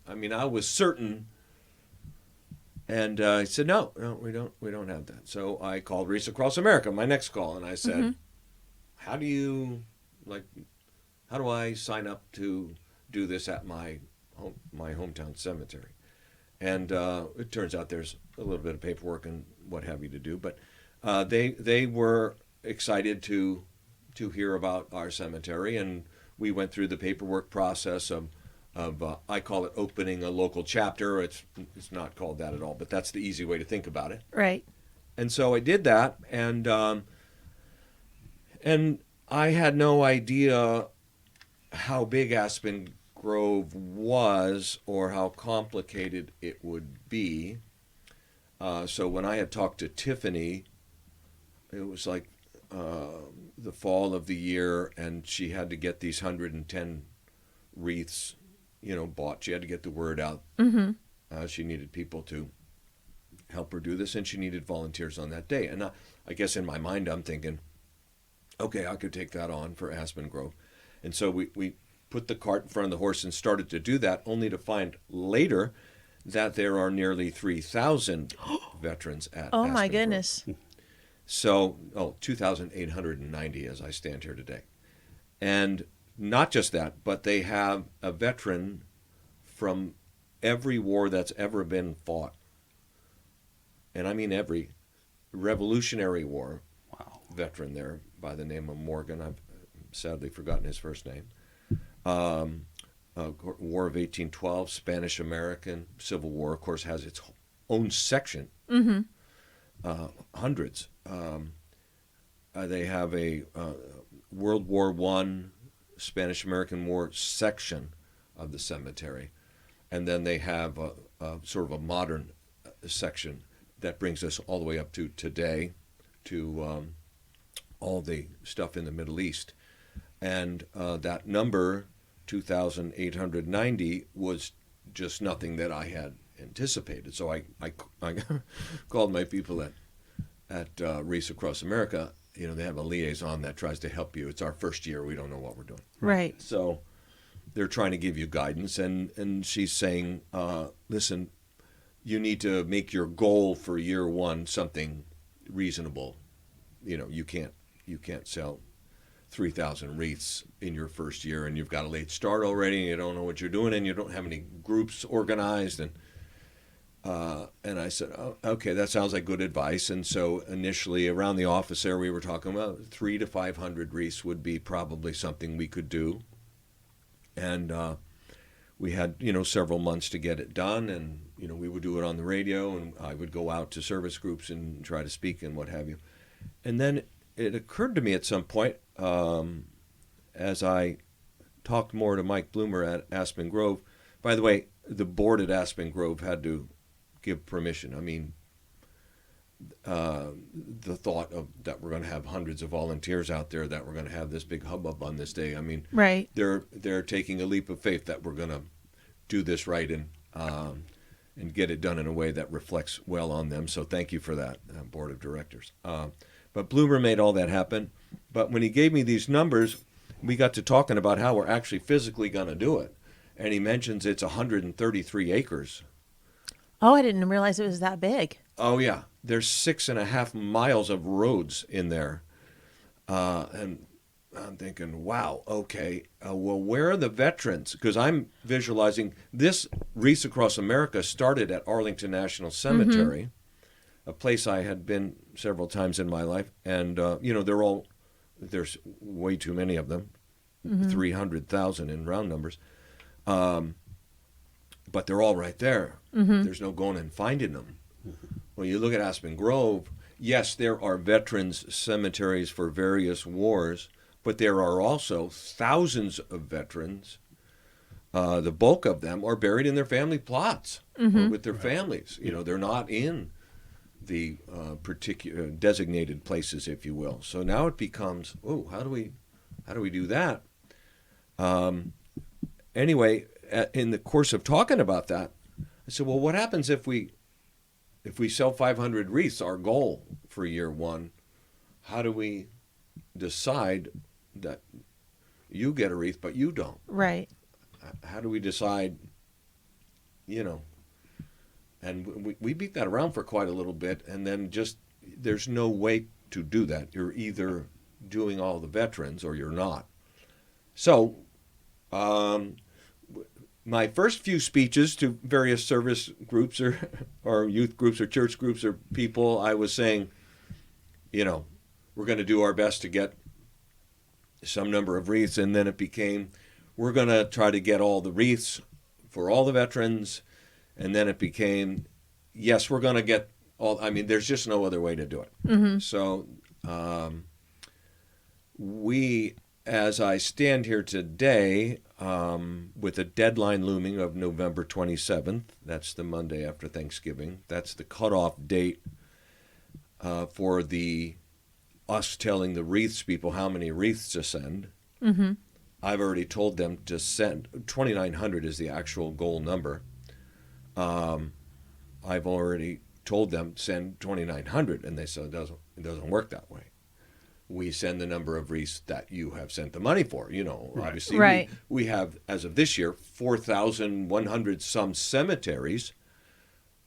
I mean, I was certain. And he said, no, we don't have that. So I called Wreaths Across America, my next call, and I said, how do I sign up to do this at my hometown cemetery? And it turns out there's a little bit of paperwork and what have you to do, but they were excited to hear about our cemetery, and we went through the paperwork process of I call it opening a local chapter. It's not called that at all, but that's the easy way to think about it. Right. And so I did that, and I had no idea how big Aspen Grove was or how complicated it would be. So when I had talked to Tiffany, it was like the fall of the year, and she had to get these 110 wreaths, bought. She had to get the word out. Mm-hmm. She needed people to help her do this, and she needed volunteers on that day. And I guess in my mind, I'm thinking, okay, I could take that on for Aspen Grove. And so we put the cart in front of the horse and started to do that, only to find later that there are nearly 3,000 veterans at Oh, Aspen my Grove. goodness. So, 2,890 as I stand here today. And not just that, but they have a veteran from every war that's ever been fought. And I mean every Revolutionary War veteran there by the name of Morgan. I've sadly forgotten his first name. War of 1812, Spanish-American Civil War, of course, has its own section. Mm-hmm. Hundreds. They have a World War I, Spanish-American War section of the cemetery. And then they have a sort of a modern section that brings us all the way up to today, to all the stuff in the Middle East. And that number, 2,890, was just nothing that I had anticipated. So I called my people at Wreaths Across America. They have a liaison that tries to help you. It's our first year. We don't know what we're doing. Right. So they're trying to give you guidance. And she's saying, listen, you need to make your goal for year one something reasonable. You can't sell 3,000 wreaths in your first year, and you've got a late start already, and you don't know what you're doing, and you don't have any groups organized. And I said, oh, okay, that sounds like good advice. And so initially around the office there, we were talking about 300 to 500 wreaths would be probably something we could do. And we had, several months to get it done, and, we would do it on the radio, and I would go out to service groups and try to speak and what have you. And then it occurred to me at some point, as I talked more to Mike Bloomer at Aspen Grove. By the way, the board at Aspen Grove had to give permission. I mean, the thought of that we're going to have hundreds of volunteers out there, that we're going to have this big hubbub on this day. I mean, Right. they're taking a leap of faith that we're going to do this right and get it done in a way that reflects well on them. So thank you for that, board of directors. But Bloomer made all that happen. But when he gave me these numbers, we got to talking about how we're actually physically going to do it. And he mentions it's 133 acres. Oh, I didn't realize it was that big. Oh, yeah. There's 6.5 miles of roads in there. And I'm thinking, wow, okay. Well, where are the veterans? Because I'm visualizing this Wreaths Across America started at Arlington National Cemetery, a place I had been several times in my life. And, there's way too many of them, 300,000 in round numbers. But they're all right there. There's no going and finding them. When you look at Aspen Grove, yes, there are veterans cemeteries for various wars, but there are also thousands of veterans the bulk of them are buried in their family plots or with their families. You know, they're not in the particular designated places, if you will. So now it becomes, oh, how do we do that? Anyway, in the course of talking about that, I said, well, what happens if we sell 500 wreaths, our goal for year one? How do we decide that you get a wreath but you don't? Right. How do we decide, you know? And we beat that around for quite a little bit, and then just there's no way to do that. You're either doing all the veterans or you're not. So my first few speeches to various service groups or youth groups or church groups or people, I was saying, you know, we're going to do our best to get some number of wreaths, and then it became, we're going to try to get all the wreaths for all the veterans, and then it became, yes, we're going to get all, I mean, there's just no other way to do it. Mm-hmm. So we, as I stand here today, with a deadline looming of November 27th, that's the Monday after Thanksgiving, that's the cutoff date for us telling the wreaths people how many wreaths to send. Mm-hmm. I've already told them to send, 2,900 is the actual goal number. I've already told them send 2,900, and they said it doesn't work that way. We send the number of wreaths that you have sent the money for. You know, Right. obviously Right. we have, as of this year, 4,100 some cemeteries.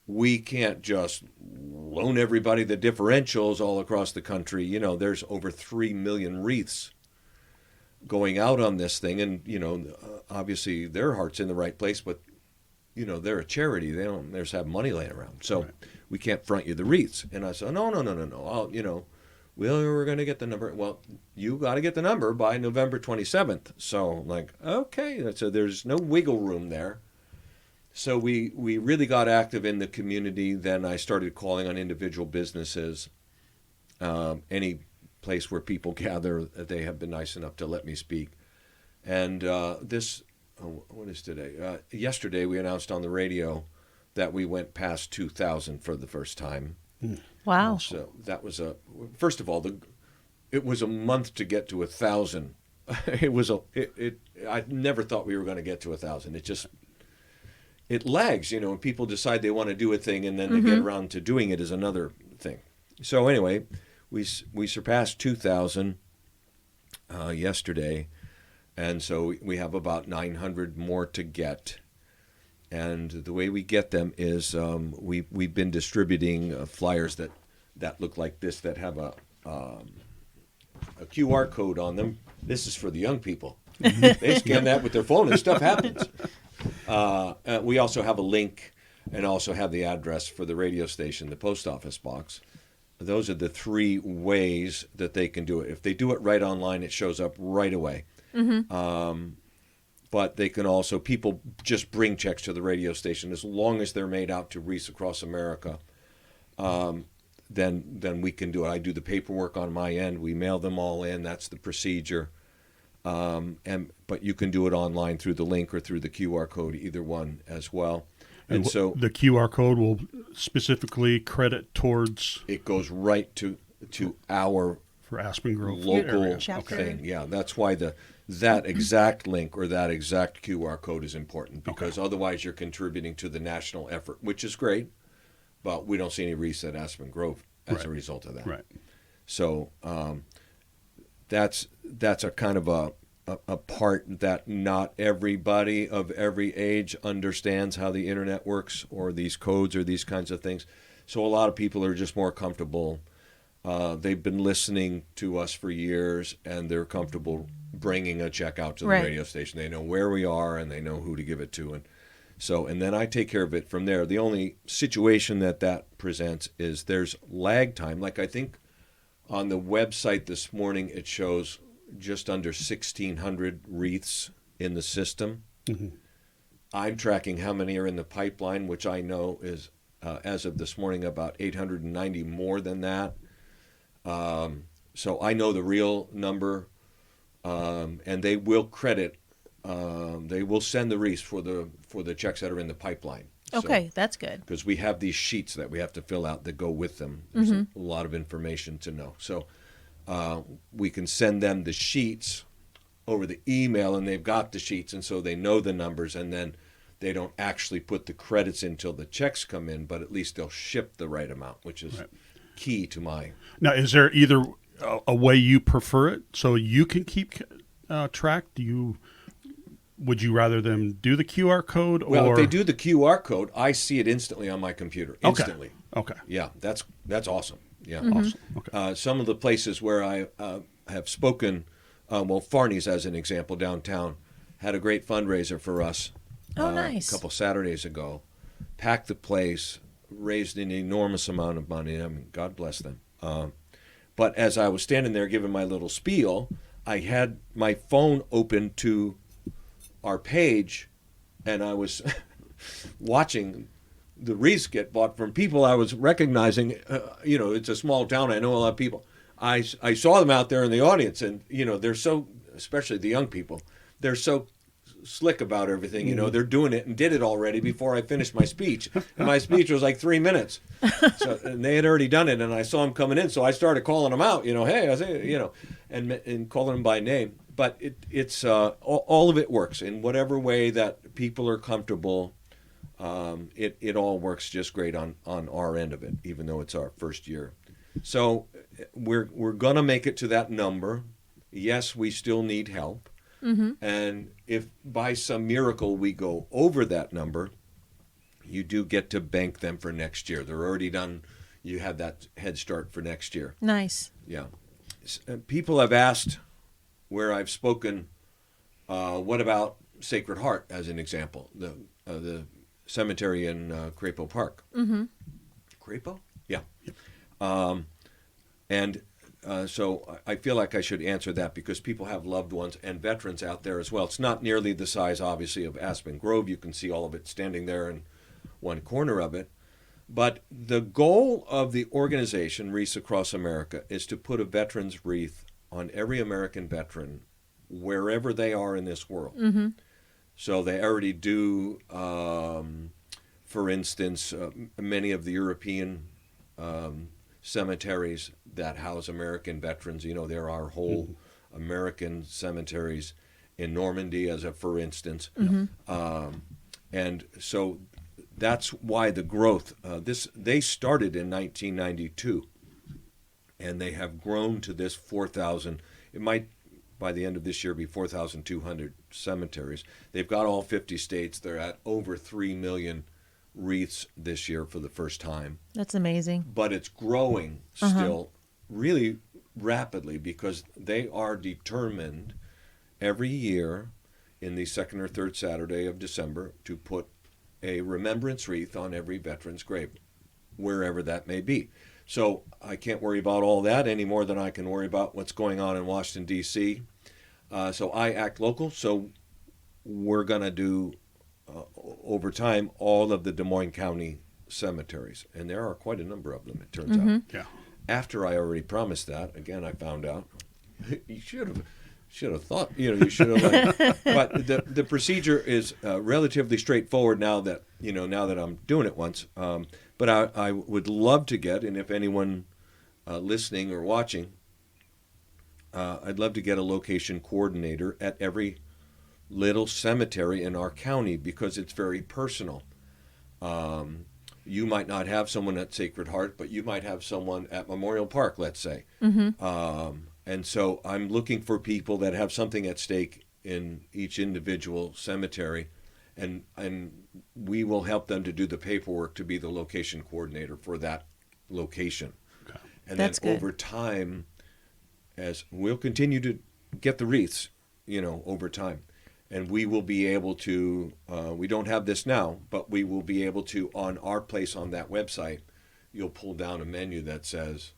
We can't just loan everybody the differentials all across the country. You know, there's over 3 million wreaths going out on this thing, and you know, obviously their heart's in the right place, but you know, they're a charity. They don't just have money laying around, so Right. we can't front you the wreaths. And I said, no. You know, we're going to get the number. Well, you got to get the number by November 27th. So like, okay, so there's no wiggle room there. So we really got active in the community. Then I started calling on individual businesses, any place where people gather. They have been nice enough to let me speak. And what is today? Yesterday we announced on the radio that we went past 2,000 for the first time. Wow. So that was first of all, it was a month to get to 1,000. I never thought we were going to get to 1,000. It lags, you know, when people decide they want to do a thing and then to get around to doing it is another thing. So anyway, we surpassed 2,000 yesterday, and so we have about 900 more to get. And the way we get them is we've been distributing flyers that look like this, that have a QR code on them. This is for the young people. They scan that with their phone and stuff happens. We also have a link and also have the address for the radio station, the post office box. Those are the 3 ways that they can do it. If they do it right online, it shows up right away. Mm-hmm. But they can also, people just bring checks to the radio station as long as they're made out to Wreaths Across America. Then we can do it. I do the paperwork on my end. We mail them all in. That's the procedure. But you can do it online through the link or through the QR code, either one as well. And so the QR code will specifically credit towards it goes right to our for Aspen Grove local area. Chapter. thing. Yeah, that's why that exact link or that exact QR code is important, because otherwise you're contributing to the national effort, which is great, but we don't see any wreaths at Aspen Grove as a result of that. Right. So that's a kind of a part that not everybody of every age understands how the internet works or these codes or these kinds of things. So a lot of people are just more comfortable. They've been listening to us for years, and they're comfortable bringing a check out to the radio station. They know where we are, and they know who to give it to. And then I take care of it from there. The only situation that presents is there's lag time. Like I think on the website this morning, it shows just under 1,600 wreaths in the system. Mm-hmm. I'm tracking how many are in the pipeline, which I know is, as of this morning, about 890 more than that. So I know the real number, and they will credit they will send the wreaths for the checks that are in the pipeline. Okay, that's good. Because we have these sheets that we have to fill out that go with them. There's a lot of information to know. So we can send them the sheets over the email, and they've got the sheets, and so they know the numbers, and then they don't actually put the credits in till the checks come in, but at least they'll ship the right amount, which is key to my... Now, is there either a way you prefer it so you can keep track? Would you rather them do the QR code? Well, or... if they do the QR code, I see it instantly on my computer. Instantly. Okay. Yeah, that's awesome. Yeah. Awesome. Okay. Some of the places where I have spoken, Farney's as an example, downtown, had a great fundraiser for us. Oh, nice. A couple Saturdays ago. Packed the place, raised an enormous amount of money. I mean, God bless them. But as I was standing there giving my little spiel, I had my phone open to our page, and I was watching the wreaths get bought from people I was recognizing. It's a small town. I know a lot of people. I saw them out there in the audience, and, they're so, especially the young people, they're so slick about everything. They're doing it and did it already before I finished my speech. And my speech was like 3 minutes. And they had already done it, and I saw them coming in, so I started calling them out, hey, I say, and calling them by name. But it's all of it works in whatever way that people are comfortable. It all works just great on our end of it, even though it's our first year. So we're going to make it to that number. Yes, we still need help. Mm-hmm. And if by some miracle we go over that number, you do get to bank them for next year. They're already done. You have that head start for next year. Nice. Yeah. People have asked where I've spoken, what about Sacred Heart as an example? The cemetery in Crapo Park. Mm-hmm. Crapo? Yeah. So I feel like I should answer that because people have loved ones and veterans out there as well. It's not nearly the size, obviously, of Aspen Grove. You can see all of it standing there in one corner of it. But the goal of the organization, Wreaths Across America, is to put a veteran's wreath on every American veteran wherever they are in this world. Mm-hmm. So they already do, for instance, many of the European cemeteries that house American veterans. There are whole American cemeteries in Normandy, as a for instance. Mm-hmm. And so that's why the growth. They started in 1992, and they have grown to this 4,000. It might, by the end of this year, be 4,200 cemeteries. They've got all 50 states. They're at over 3 million wreaths this year for the first time. That's amazing. But it's growing still really rapidly because they are determined every year in the second or third Saturday of December to put a remembrance wreath on every veteran's grave, wherever that may be. So I can't worry about all that any more than I can worry about what's going on in Washington, D.C. So I act local, so we're going to do over time all of the Des Moines County cemeteries, and there are quite a number of them, it turns out. Yeah. After I already promised that, again, I found out you should have thought, you should have. But the procedure is relatively straightforward now that I'm doing it once. But I would love to get, and if anyone listening or watching, I'd love to get a location coordinator at every little cemetery in our county because it's very personal. You might not have someone at Sacred Heart, but you might have someone at Memorial Park, let's say. Mm-hmm. And so I'm looking for people that have something at stake in each individual cemetery, and we will help them to do the paperwork to be the location coordinator for that location. Okay. And That's then good. over time, as we'll continue to get the wreaths, over time. And we will be able to, we don't have this now, but we will be able to, on our place on that website, you'll pull down a menu that says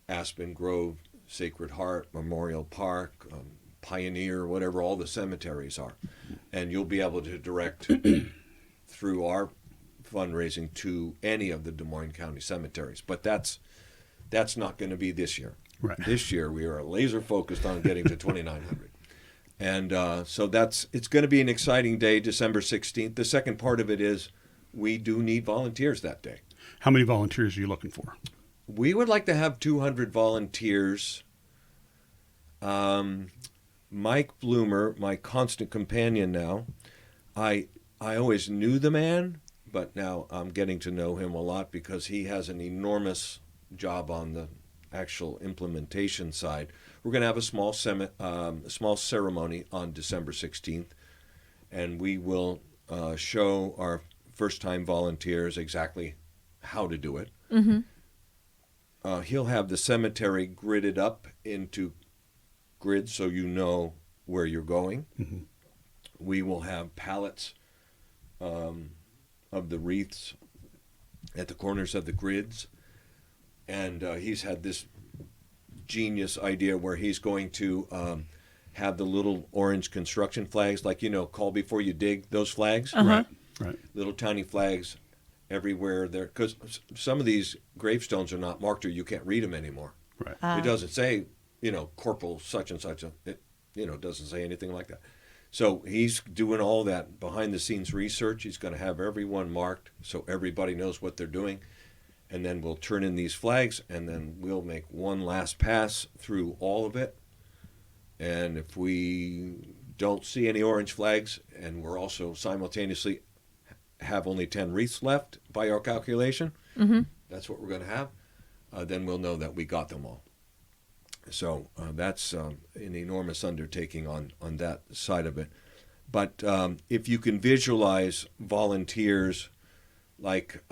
Aspen Grove, Sacred Heart, Memorial Park, Pioneer, whatever all the cemeteries are. And you'll be able to direct through our fundraising to any of the Des Moines County cemeteries. But that's not going to be this year. Right. This year we are laser focused on getting to 2,900. And so it's going to be an exciting day, December 16th. The second part of it is we do need volunteers that day. How many volunteers are you looking for? We would like to have 200 volunteers. Mike Bloomer, my constant companion now, I always knew the man, but now I'm getting to know him a lot because he has an enormous job on the actual implementation side. We're going to have a small ceremony on December 16th, and we will show our first-time volunteers exactly how to do it. Mm-hmm. He'll have the cemetery gridded up into grids so you know where you're going. Mm-hmm. We will have pallets of the wreaths at the corners of the grids. And he's had this genius idea where he's going to have the little orange construction flags, like, call before you dig, those flags. Uh-huh. Right. Little tiny flags everywhere there. Because some of these gravestones are not marked or you can't read them anymore. Right. It doesn't say, corporal such and such. It, doesn't say anything like that. So he's doing all that behind-the-scenes research. He's going to have everyone marked so everybody knows what they're doing. And then we'll turn in these flags, and then we'll make one last pass through all of it. And if we don't see any orange flags, and we're also simultaneously have only 10 wreaths left by our calculation, Mm-hmm. that's what we're going to have, then we'll know that we got them all. So that's an enormous undertaking on that side of it. But if you can visualize volunteers like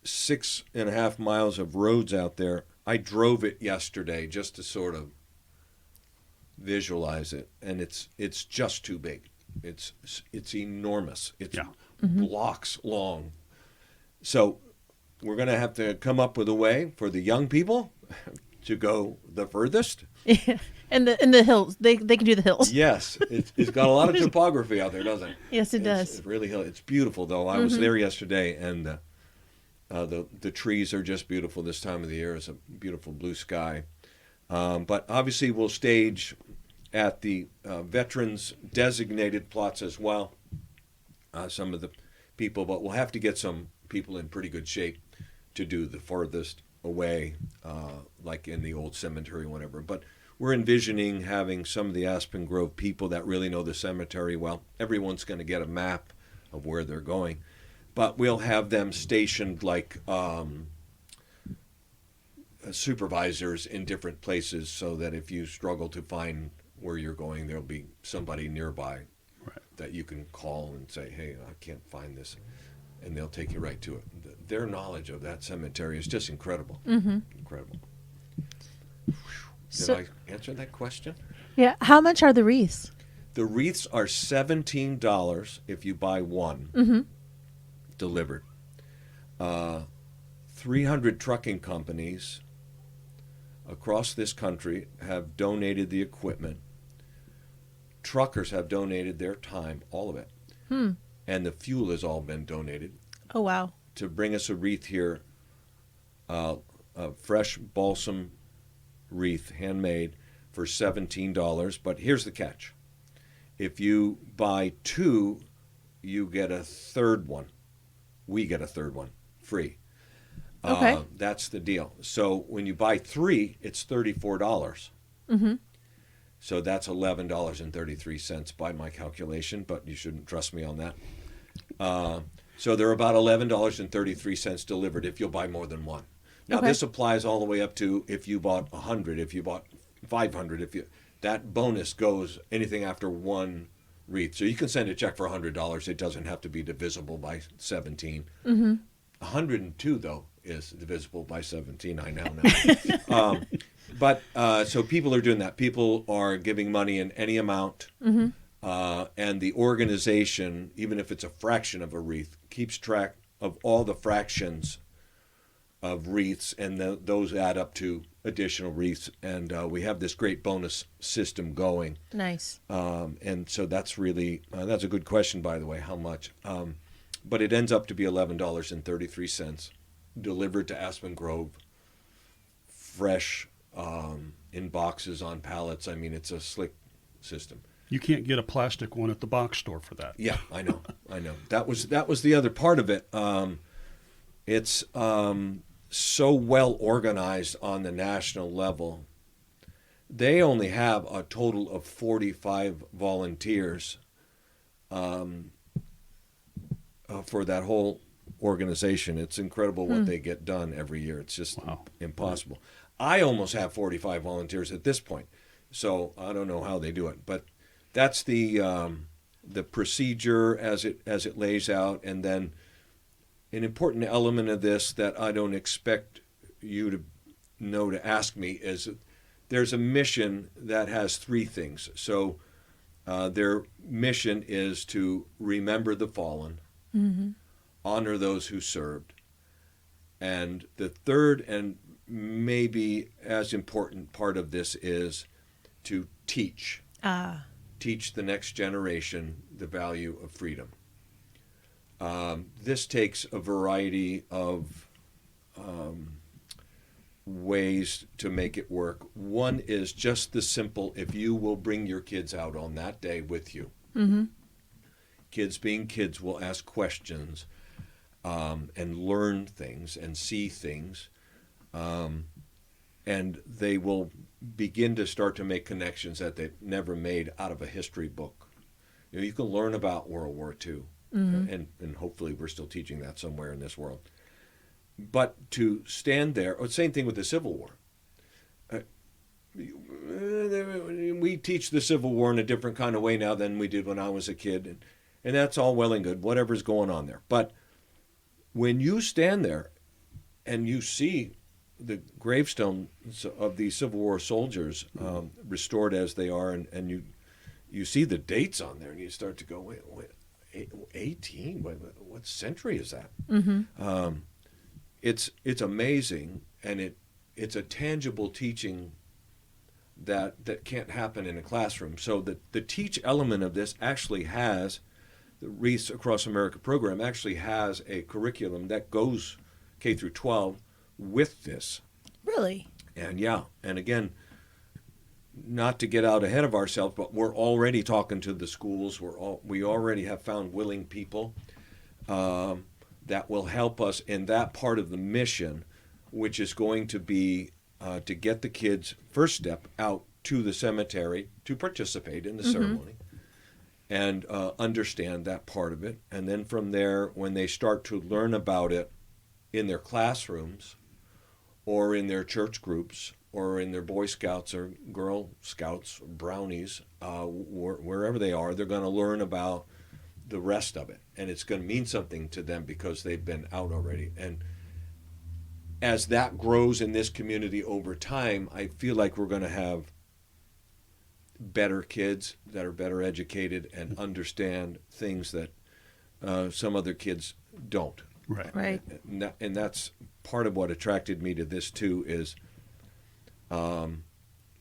6.5 miles of roads out there, I drove it yesterday just to sort of visualize it, and it's just too big. It's enormous. It's blocks long. So we're going to have to come up with a way for the young people to go the furthest. Yeah. And the hills, they can do the hills. Yes, it's got a lot of topography out there, doesn't it? Yes, it does. It's really hilly. It's beautiful, though. I was there yesterday, and the trees are just beautiful this time of the year. It's a beautiful blue sky. But obviously, we'll stage at the veterans designated plots as well. Some of the people, but we'll have to get some people in pretty good shape to do the farthest away, like in the old cemetery or whatever. But we're envisioning having some of the Aspen Grove people that really know the cemetery well. Everyone's going to get a map of where they're going. But we'll have them stationed like supervisors in different places so that if you struggle to find where you're going, there'll be somebody nearby that you can call and say, hey, I can't find this. And they'll take you right to it. Their knowledge of that cemetery is just incredible. Mm-hmm. Incredible. So, Did I answer that question? yeah. How much are the wreaths? The wreaths are $17 if you buy one delivered. 300 trucking companies across this country have donated the equipment. Truckers have donated their time, all of it. And the fuel has all been donated. Oh, wow. To bring us a wreath here, a fresh balsam wreath, handmade, for $17. But here's the catch. If you buy two, you get a third one. We get a third one, free. Okay. That's the deal. So when you buy three, it's $34. Mm-hmm. So that's $11.33 by my calculation, but you shouldn't trust me on that. So they're about $11.33 delivered if you'll buy more than one. Now, this applies all the way up to if you bought 100, if you bought 500, that bonus goes anything after one wreath. So you can send a check for $100. It doesn't have to be divisible by 17. 102, though, is divisible by 17, I now know. But so people are doing that. People are giving money in any amount. And the organization, even if it's a fraction of a wreath, keeps track of all the fractions of wreaths, and those add up to additional wreaths. And we have this great bonus system going. Nice. And so that's really, that's a good question, by the way, how much. But it ends up to be $11.33 delivered to Aspen Grove, fresh, in boxes on pallets. I mean, it's a slick system. You can't get a plastic one at the box store for that. Yeah, I know. That was the other part of it. It's so well organized on the national level. They only have a total of 45 volunteers for that whole organization. It's incredible what they get done every year. It's just impossible. I almost have 45 volunteers at this point, so I don't know how they do it, but that's the procedure as it lays out. And then an important element of this that I don't expect you to know to ask me is there's a mission that has three things. So their mission is to remember the fallen, honor those who served, and the third and maybe as important part of this is to teach. Teach the next generation the value of freedom. This takes a variety of ways to make it work. One is just the simple, if you will bring your kids out on that day with you. Kids being kids will ask questions and learn things and see things. And they will begin to start to make connections that they've never made out of a history book. You can learn about World War II, and hopefully we're still teaching that somewhere in this world. But to stand there, same thing with the Civil War. We teach the Civil War in a different kind of way now than we did when I was a kid, and that's all well and good, whatever's going on there. But when you stand there and you see the gravestones of these Civil War soldiers restored as they are, and you see the dates on there, and you start to go, wait 18? What century is that? It's amazing, and it's a tangible teaching that can't happen in a classroom. So the teach element of this actually has, the Wreaths Across America program actually has a curriculum that goes K through 12 with this. Really? And again, not to get out ahead of ourselves, but we're already talking to the schools. We already have found willing people that will help us in that part of the mission, which is going to be to get the kids, first step, out to the cemetery to participate in the ceremony and understand that part of it. And then from there, when they start to learn about it in their classrooms or in their church groups or in their Boy Scouts or Girl Scouts, brownies, wherever they are, they're going to learn about the rest of it. And it's going to mean something to them because they've been out already. And as that grows in this community over time, I feel like we're going to have better kids that are better educated and understand things that some other kids don't. Right. And that's part of what attracted me to this too. Is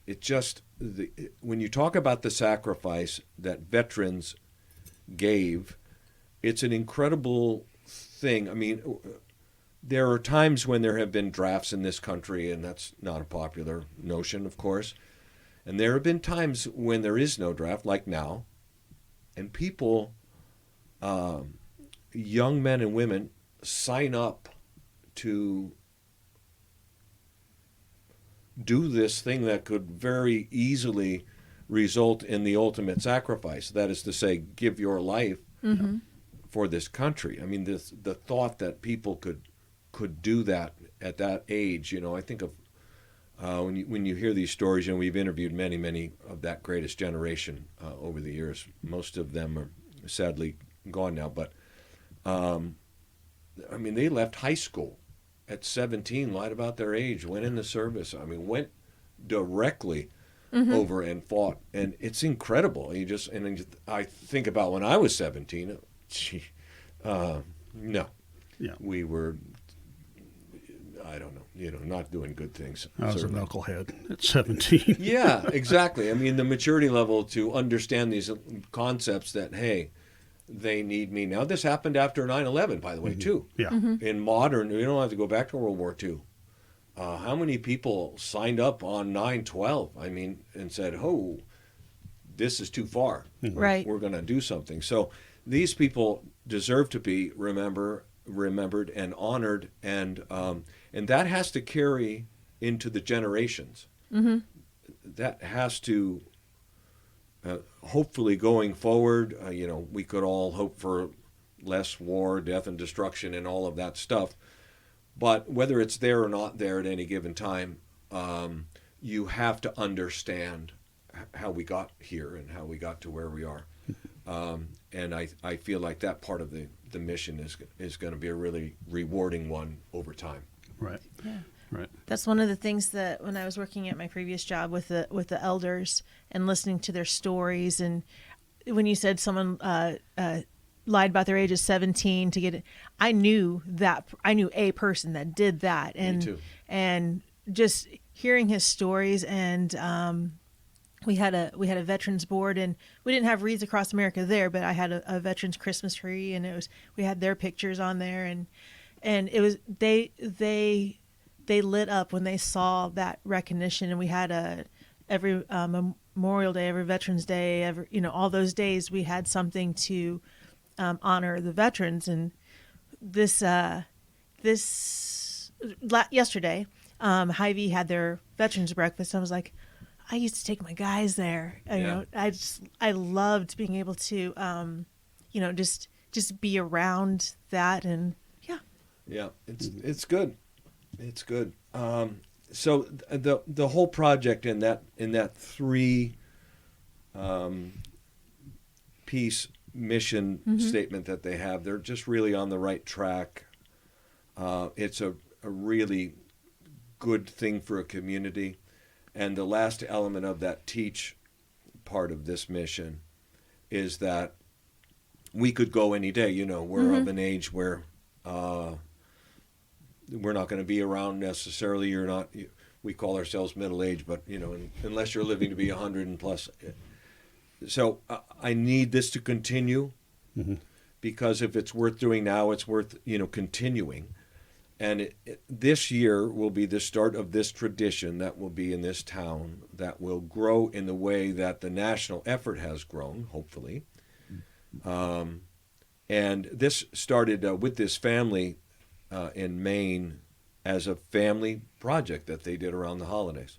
it just when you talk about the sacrifice that veterans gave, it's an incredible thing. I mean, there are times when there have been drafts in this country, and that's not a popular notion, of course. And there have been times when there is no draft, like now, and people, young men and women, sign up to do this thing that could very easily result in the ultimate sacrifice. That is to say, give your life for this country. I mean, the thought that people could do that at that age. I think of when you hear these stories, and we've interviewed many of that greatest generation over the years. Most of them are sadly gone now, but I mean, they left high school at 17, lied about their age, went in the service. I mean, went directly over and fought, and it's incredible. I think about when I was 17. No, we were, I don't know, not doing good things. I was a knucklehead at 17. Yeah, exactly. I mean, the maturity level to understand these concepts that, hey, they need me. Now, this happened after 9/11, by the way, too. Yeah. In modern, we don't have to go back to World War II. how many people signed up on 9/12? I mean, and said, "Oh, this is too far. Right. We're going to do something." So these people deserve to be remembered and honored, and that has to carry into the generations. Mm-hmm. That has to hopefully going forward. We could all hope for less war, death, and destruction, and all of that stuff. But whether it's there or not there at any given time, you have to understand how we got here and how we got to where we are. And I feel like that part of the mission is going to be a really rewarding one over time. Right. Yeah. Right. That's one of the things that when I was working at my previous job with the elders and listening to their stories, and when you said someone lied about their age of 17 to get it, I knew a person that did that, and Me too. And just hearing his stories, and we had a veterans board, and we didn't have Wreaths Across America there, but I had a veterans Christmas tree, and we had their pictures on there, and it was they lit up when they saw that recognition. And we had every Memorial Day, every Veterans Day, all those days we had something to honor the veterans. And yesterday, Hy-Vee had their veterans breakfast. I was like, I used to take my guys there. I loved being able to, just be around that, and yeah, it's good. It's good. So the whole project in that three piece mission statement that they have, they're just really on the right track. It's a really good thing for a community. And the last element of that teach part of this mission is that we could go any day. We're of an age where we're not going to be around necessarily. We call ourselves middle-aged, but unless you're living to be 100 and plus. So I need this to continue, because if it's worth doing now, it's worth continuing. And this year will be the start of this tradition that will be in this town, that will grow in the way that the national effort has grown, hopefully. And this started with this family in Maine as a family project that they did around the holidays.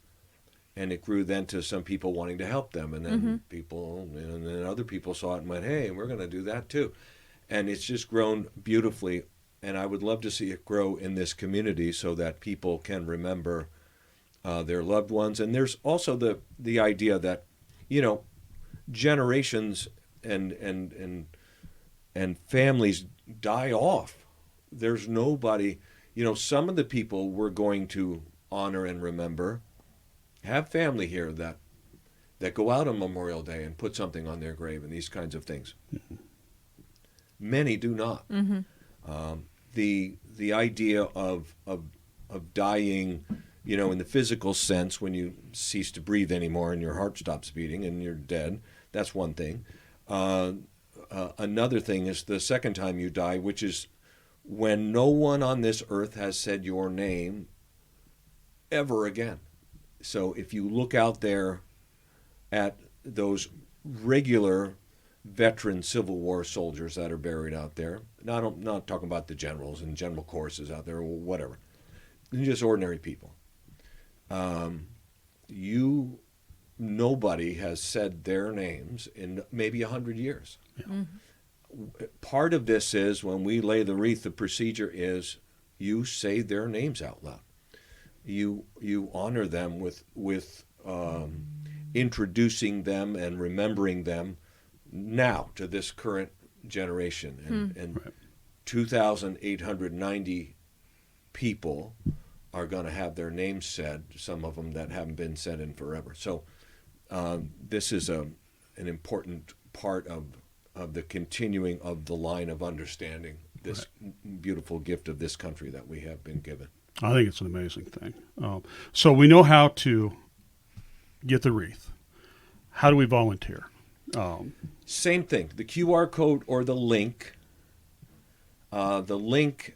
And it grew then to some people wanting to help them, and then and then other people saw it and went, hey, we're going to do that too. And it's just grown beautifully. And I would love to see it grow in this community so that people can remember their loved ones. And there's also the idea that, generations and families die off. There's nobody, some of the people we're going to honor and remember have family here that go out on Memorial Day and put something on their grave and these kinds of things. Many do not. The idea of dying, in the physical sense, when you cease to breathe anymore and your heart stops beating and you're dead, that's one thing. Another thing is the second time you die, which is when no one on this earth has said your name ever again. So if you look out there at those regular veteran Civil War soldiers that are buried out there, not talking about the generals and general courses out there or whatever, just ordinary people. Nobody has said their names in maybe 100 years. Yeah. Part of this is when we lay the wreath, the procedure is you say their names out loud. You honor them with introducing them and remembering them now to this current generation. And right. 2,890 people are going to have their names said, some of them that haven't been said in forever. So this is an important part of the continuing of the line of understanding this right. beautiful gift of this country that we have been given. I think it's an amazing thing. So we know how to get the wreath. How do we volunteer? Same thing. The QR code or the link. The link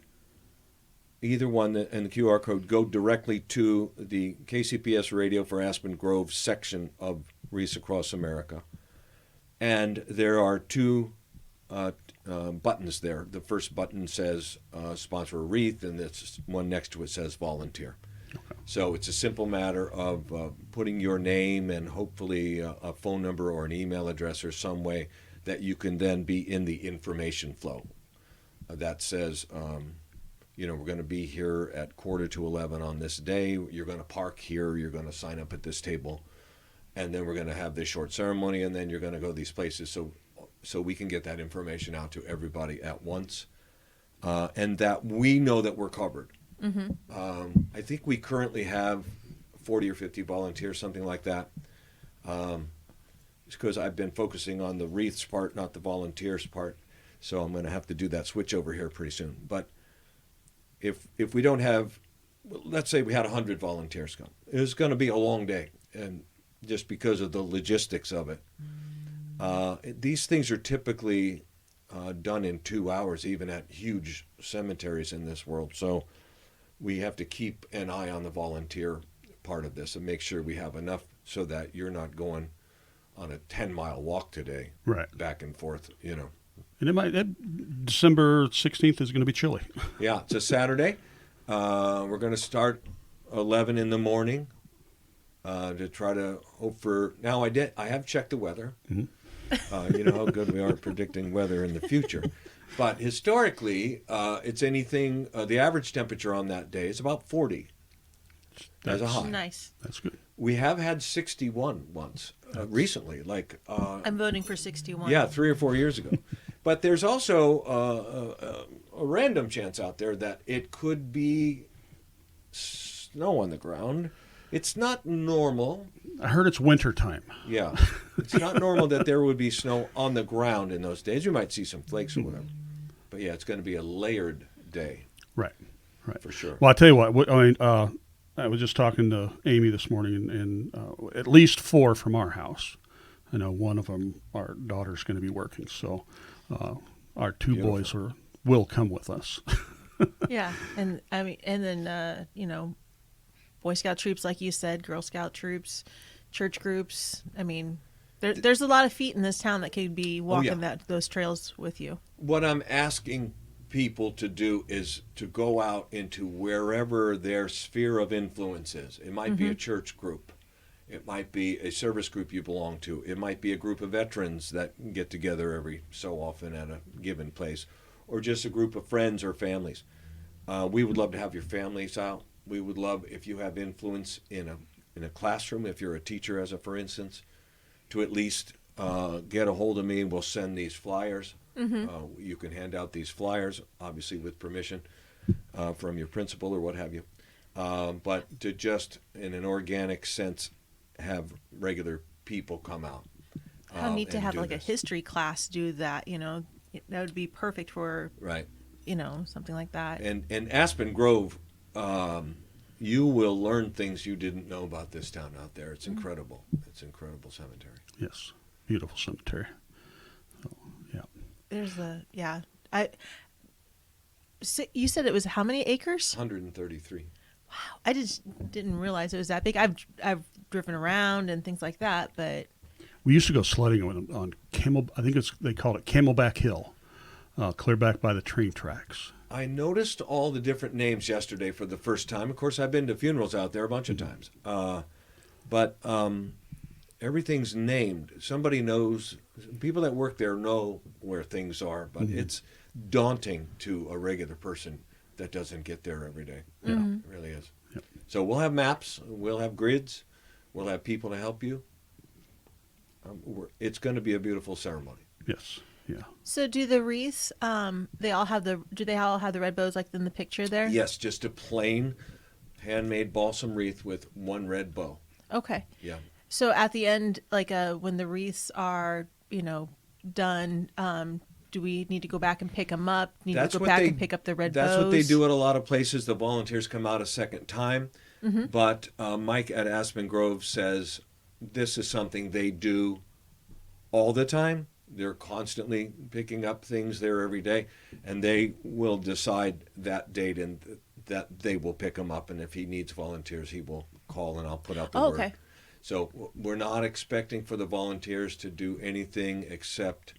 either one and the QR code go directly to the KCPS radio for Aspen Grove section of Wreaths Across America. And there are two buttons there. The first button says sponsor a wreath, and this one next to it says volunteer. Okay. So it's a simple matter of putting your name and hopefully a phone number or an email address or some way that you can then be in the information flow. That says, we're going to be here at 10:45 on this day. You're going to park here. You're going to sign up at this table. And then we're going to have this short ceremony, and then you're going to go these places. So we can get that information out to everybody at once, and that we know that we're covered. Mm-hmm. I think we currently have 40 or 50 volunteers, something like that. It's because I've been focusing on the wreaths part, not the volunteers part. So I'm going to have to do that switch over here pretty soon. But if we don't have, let's say we had 100 volunteers come, it's going to be a long day, and just because of the logistics of it. These things are typically done in 2 hours, even at huge cemeteries in this world. So we have to keep an eye on the volunteer part of this and make sure we have enough so that you're not going on a 10-mile walk today, Right. back and forth, And December 16th is going to be chilly. Yeah, it's a Saturday. We're going to start 11 in the morning to try to hope for. Now I have checked the weather. Mm-hmm. You know how good we are at predicting weather in the future. But historically, it's anything. The average temperature on that day is about 40 as a high. Nice. That's good. We have had 61 once recently. I'm voting for 61. Yeah, 3 or 4 years ago. But there's also a random chance out there that it could be snow on the ground. It's not normal. I heard it's winter time. Yeah. It's not normal that there would be snow on the ground in those days. You might see some flakes or whatever. But yeah, it's going to be a layered day. Right. For sure. Well, I tell you what. I was just talking to Amy this morning, and at least 4 from our house. I know one of them, our daughter's going to be working, so our 2 Beautiful. boys will come with us. Yeah, and then Boy Scout troops, like you said, Girl Scout troops, church groups. I mean, there's a lot of feet in this town that could be walking those trails with you. What I'm asking people to do is to go out into wherever their sphere of influence is. It might be a church group. It might be a service group you belong to. It might be a group of veterans that get together every so often at a given place, or just a group of friends or families. We would love to have your families out. We would love if you have influence in a classroom, if you're a teacher, as a for instance, to at least get a hold of me. We'll send these flyers. Mm-hmm. You can hand out these flyers, obviously with permission from your principal or what have you. But to just, in an organic sense, have regular people come out. How neat to have like this. a history class do that, that would be perfect for, right. Something like that. And Aspen Grove, you will learn things you didn't know about this town out there. It's incredible. It's an incredible cemetery. Yes, beautiful cemetery. So, yeah. There's you said it was how many acres? 133. Wow, I just didn't realize it was that big. I've driven around and things like that, but We used to go sledding on Camel. I think they called it Camelback Hill, clear back by the train tracks. I noticed all the different names yesterday for the first time. Of course, I've been to funerals out there a bunch of times. But everything's named. Somebody knows. People that work there know where things are, but it's daunting to a regular person that doesn't get there every day. Yeah, it really is. Yep. So we'll have maps. We'll have grids. We'll have people to help you. It's going to be a beautiful ceremony. Yes. Yeah. So do the wreaths? Do they all have the red bows like in the picture there? Yes, just a plain handmade balsam wreath with one red bow. Okay. Yeah. So at the end, like when the wreaths are, done, do we need to go back and pick them up? Need to go back and pick up the red bows? That's what they do at a lot of places. The volunteers come out a second time. Mm-hmm. But Mike at Aspen Grove says this is something they do all the time. They're constantly picking up things there every day, and they will decide that date and that they will pick him up, and if he needs volunteers, he will call, and I'll put out the Oh, word. okay. So we're not expecting for the volunteers to do anything except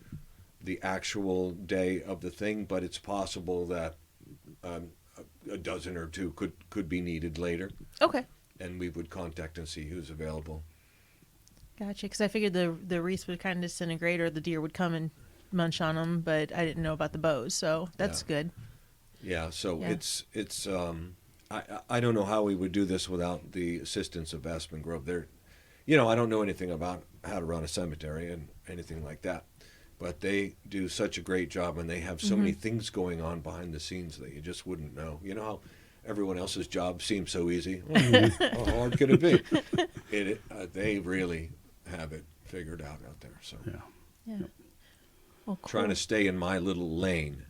the actual day of the thing, but it's possible that a dozen or two could be needed later, Okay. and we would contact and see who's available. Gotcha. Because I figured the wreaths would kind of disintegrate, or the deer would come and munch on them, but I didn't know about the bows, so that's good. Yeah, so Yeah. it's I don't know how we would do this without the assistance of Aspen Grove. I don't know anything about how to run a cemetery and anything like that, but they do such a great job, and they have so many things going on behind the scenes that you just wouldn't know. You know how everyone else's job seems so easy? How hard could it be? They really have it figured out there. So Yeah. Yeah. Well, cool. trying to stay in my little lane,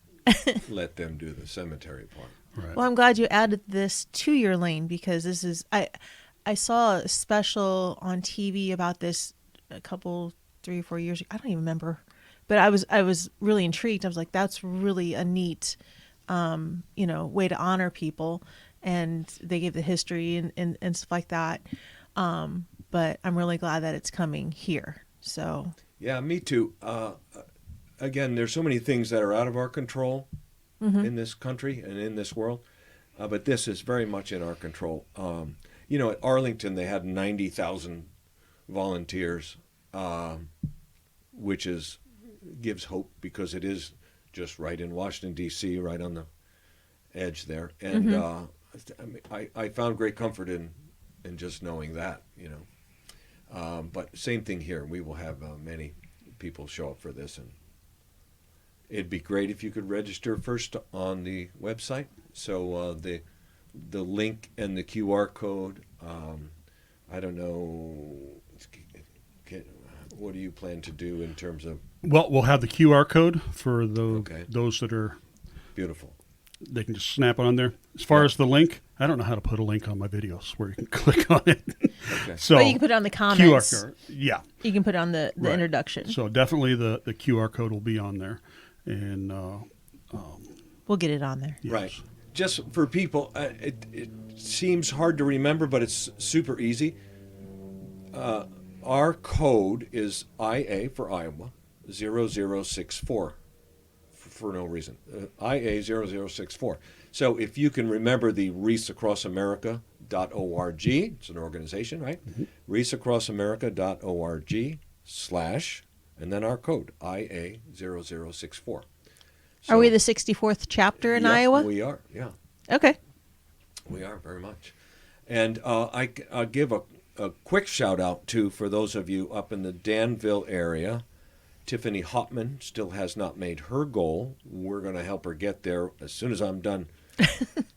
let them do the cemetery part. Right. Well, I'm glad you added this to your lane, because this is I saw a special on TV about this a couple 3 or 4 years ago. I don't even remember, but I was really intrigued. I was like, that's really a neat way to honor people, and they gave the history and stuff like that. But I'm really glad that it's coming here. So Yeah, me too. Again, there's so many things that are out of our control in this country and in this world, but this is very much in our control. At Arlington, they had 90,000 volunteers, which gives hope, because it is just right in Washington, D.C., right on the edge there. And I found great comfort in just knowing that, But same thing here. We will have many people show up for this, and it'd be great if you could register first on the website. So the link and the QR code. I don't know. What do you plan to do in terms of? Well, we'll have the QR code for Okay. those that are. Beautiful. They can just snap it on there. As far as the link, I don't know how to put a link on my videos where you can click on it. Okay. So but you can put it on the comments. QR code, yeah. You can put it on the Right. introduction. So definitely the QR code will be on there, and We'll get it on there. yes. Right. Just for people, it seems hard to remember, but it's super easy. Our code is IA for Iowa 0064 for no reason. IA 0064. So if you can remember the Wreaths Across America.org, it's an organization, right? Wreaths Across America.org / and then our code IA 0064. Are we the 64th chapter in Yeah, Iowa? We are, yeah. Okay. We are very much. And I'll give a quick shout out to, for those of you up in the Danville area, Tiffany Hopman still has not made her goal. We're going to help her get there as soon as I'm done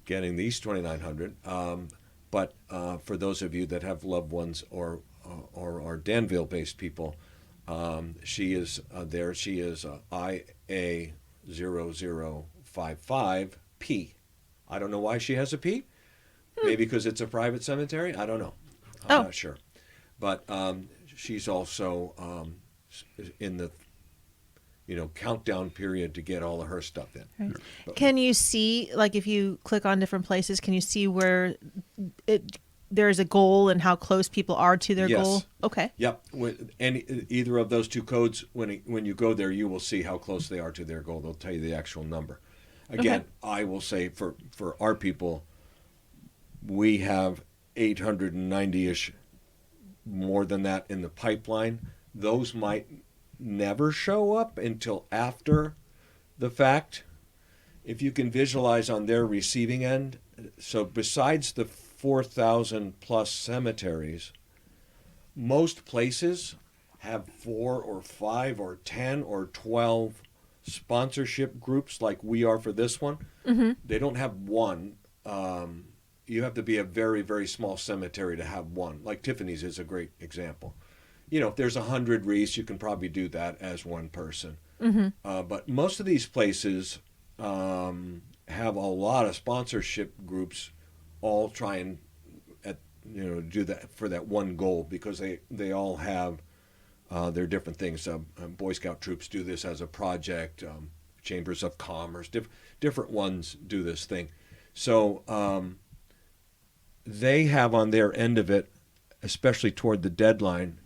getting these 2,900. But for those of you that have loved ones or are Danville-based people, she is there. She is IA 0055P. I don't know why she has a P. Maybe because it's a private cemetery. I don't know. I'm not sure. But she's also in the countdown period to get all of her stuff in. Right. But- Can you see, like, if you click on different places, can you see where there's a goal and how close people are to their Yes. goal? Okay. Yep. With either of those two codes, when you go there, you will see how close they are to their goal. They'll tell you the actual number. Again, I will say for our people, we have 890-ish, more than that in the pipeline. Those might never show up until after the fact. If you can visualize on their receiving end, so besides the 4,000 plus cemeteries, most places have 4 or 5 or 10 or 12 sponsorship groups like we are for this one. They don't have one. You have to be a very, very small cemetery to have one. Like Tiffany's is a great example. If there's 100 wreaths, you can probably do that as one person. But most of these places have a lot of sponsorship groups all trying do that for that one goal, because they all have their different things. Boy Scout troops do this as a project. Chambers of Commerce, different ones do this thing. So they have on their end of it, especially toward the deadline,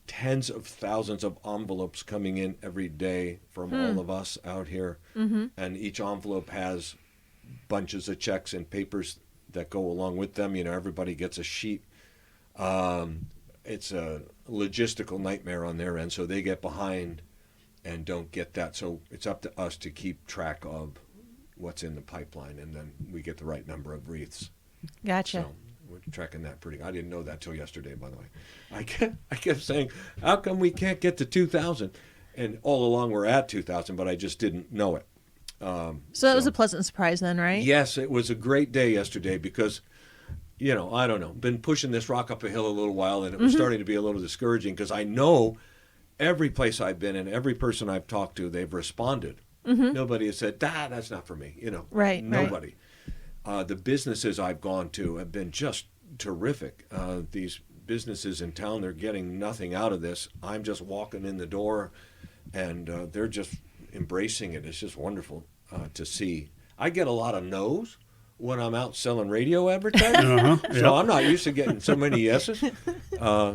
tens of thousands of envelopes coming in every day from all of us out here. And each envelope has bunches of checks and papers that go along with them. Everybody gets a sheet. It's a logistical nightmare on their end, so they get behind and don't get that. So it's up to us to keep track of what's in the pipeline, and then we get the right number of wreaths. Gotcha. So we're tracking that pretty. I didn't know that till yesterday, by the way. I kept saying, how come we can't get to 2,000? And all along we're at 2,000, but I just didn't know it. So that was a pleasant surprise then, right? Yes, it was a great day yesterday because, I don't know, been pushing this rock up a hill a little while, and it was starting to be a little discouraging because I know every place I've been and every person I've talked to, they've responded. Nobody has said, that's not for me. Right. Nobody. Right. The businesses I've gone to have been just terrific. These businesses in town, they're getting nothing out of this. I'm just walking in the door, and they're just embracing it. It's just wonderful to see. I get a lot of no's when I'm out selling radio advertising, so I'm not used to getting so many yeses.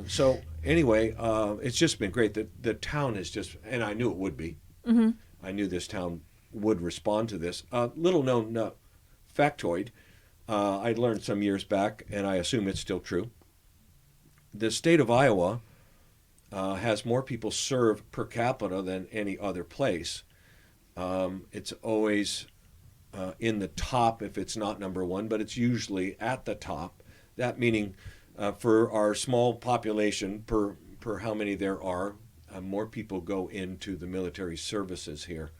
So anyway, it's just been great. The town is just, and I knew it would be. I knew this town would respond to this. Little known factoid, I learned some years back, and I assume it's still true. The state of Iowa has more people served per capita than any other place. It's always in the top if it's not number one, but it's usually at the top. That meaning for our small population, per how many there are, more people go into the military services here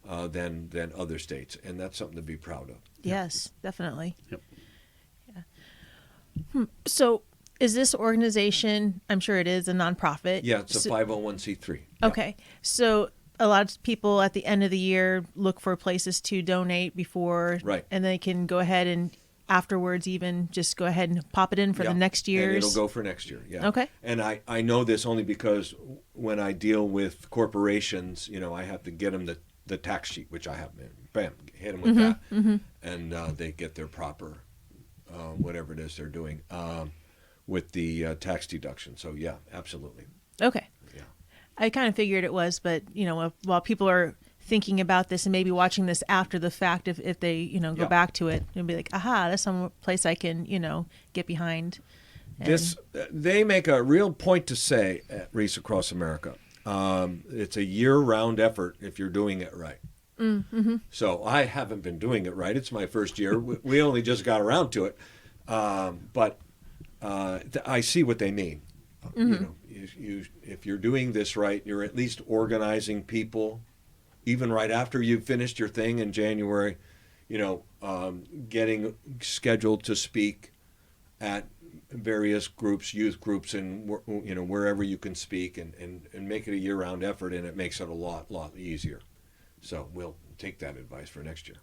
than other states, and that's something to be proud of. Yes, definitely. Yep. Yeah. So is this organization, I'm sure it is, a nonprofit? Yeah, it's a 501c3. Okay. So a lot of people at the end of the year look for places to donate before, Right. And they can go ahead and afterwards even just go ahead and pop it in for the next year's. And it'll go for next year, yeah. Okay. And I know this only because when I deal with corporations, I have to get them the tax sheet, which I have. Bam, hit them with that. And they get their proper, whatever it is they're doing, with the tax deduction. So, yeah, absolutely. Okay. Yeah. I kind of figured it was, but, while people are thinking about this and maybe watching this after the fact, if they, go back to it and be like, aha, that's some place I can, get behind. And They make a real point to say at Wreaths Across America, it's a year-round effort if you're doing it right. So I haven't been doing it right. It's my first year. We only just got around to it. But I see what they mean. If you're doing this right, you're at least organizing people, even right after you've finished your thing in January, getting scheduled to speak at various groups, youth groups, and wherever you can speak, and make it a year-round effort, and it makes it a lot easier. So we'll take that advice for next year.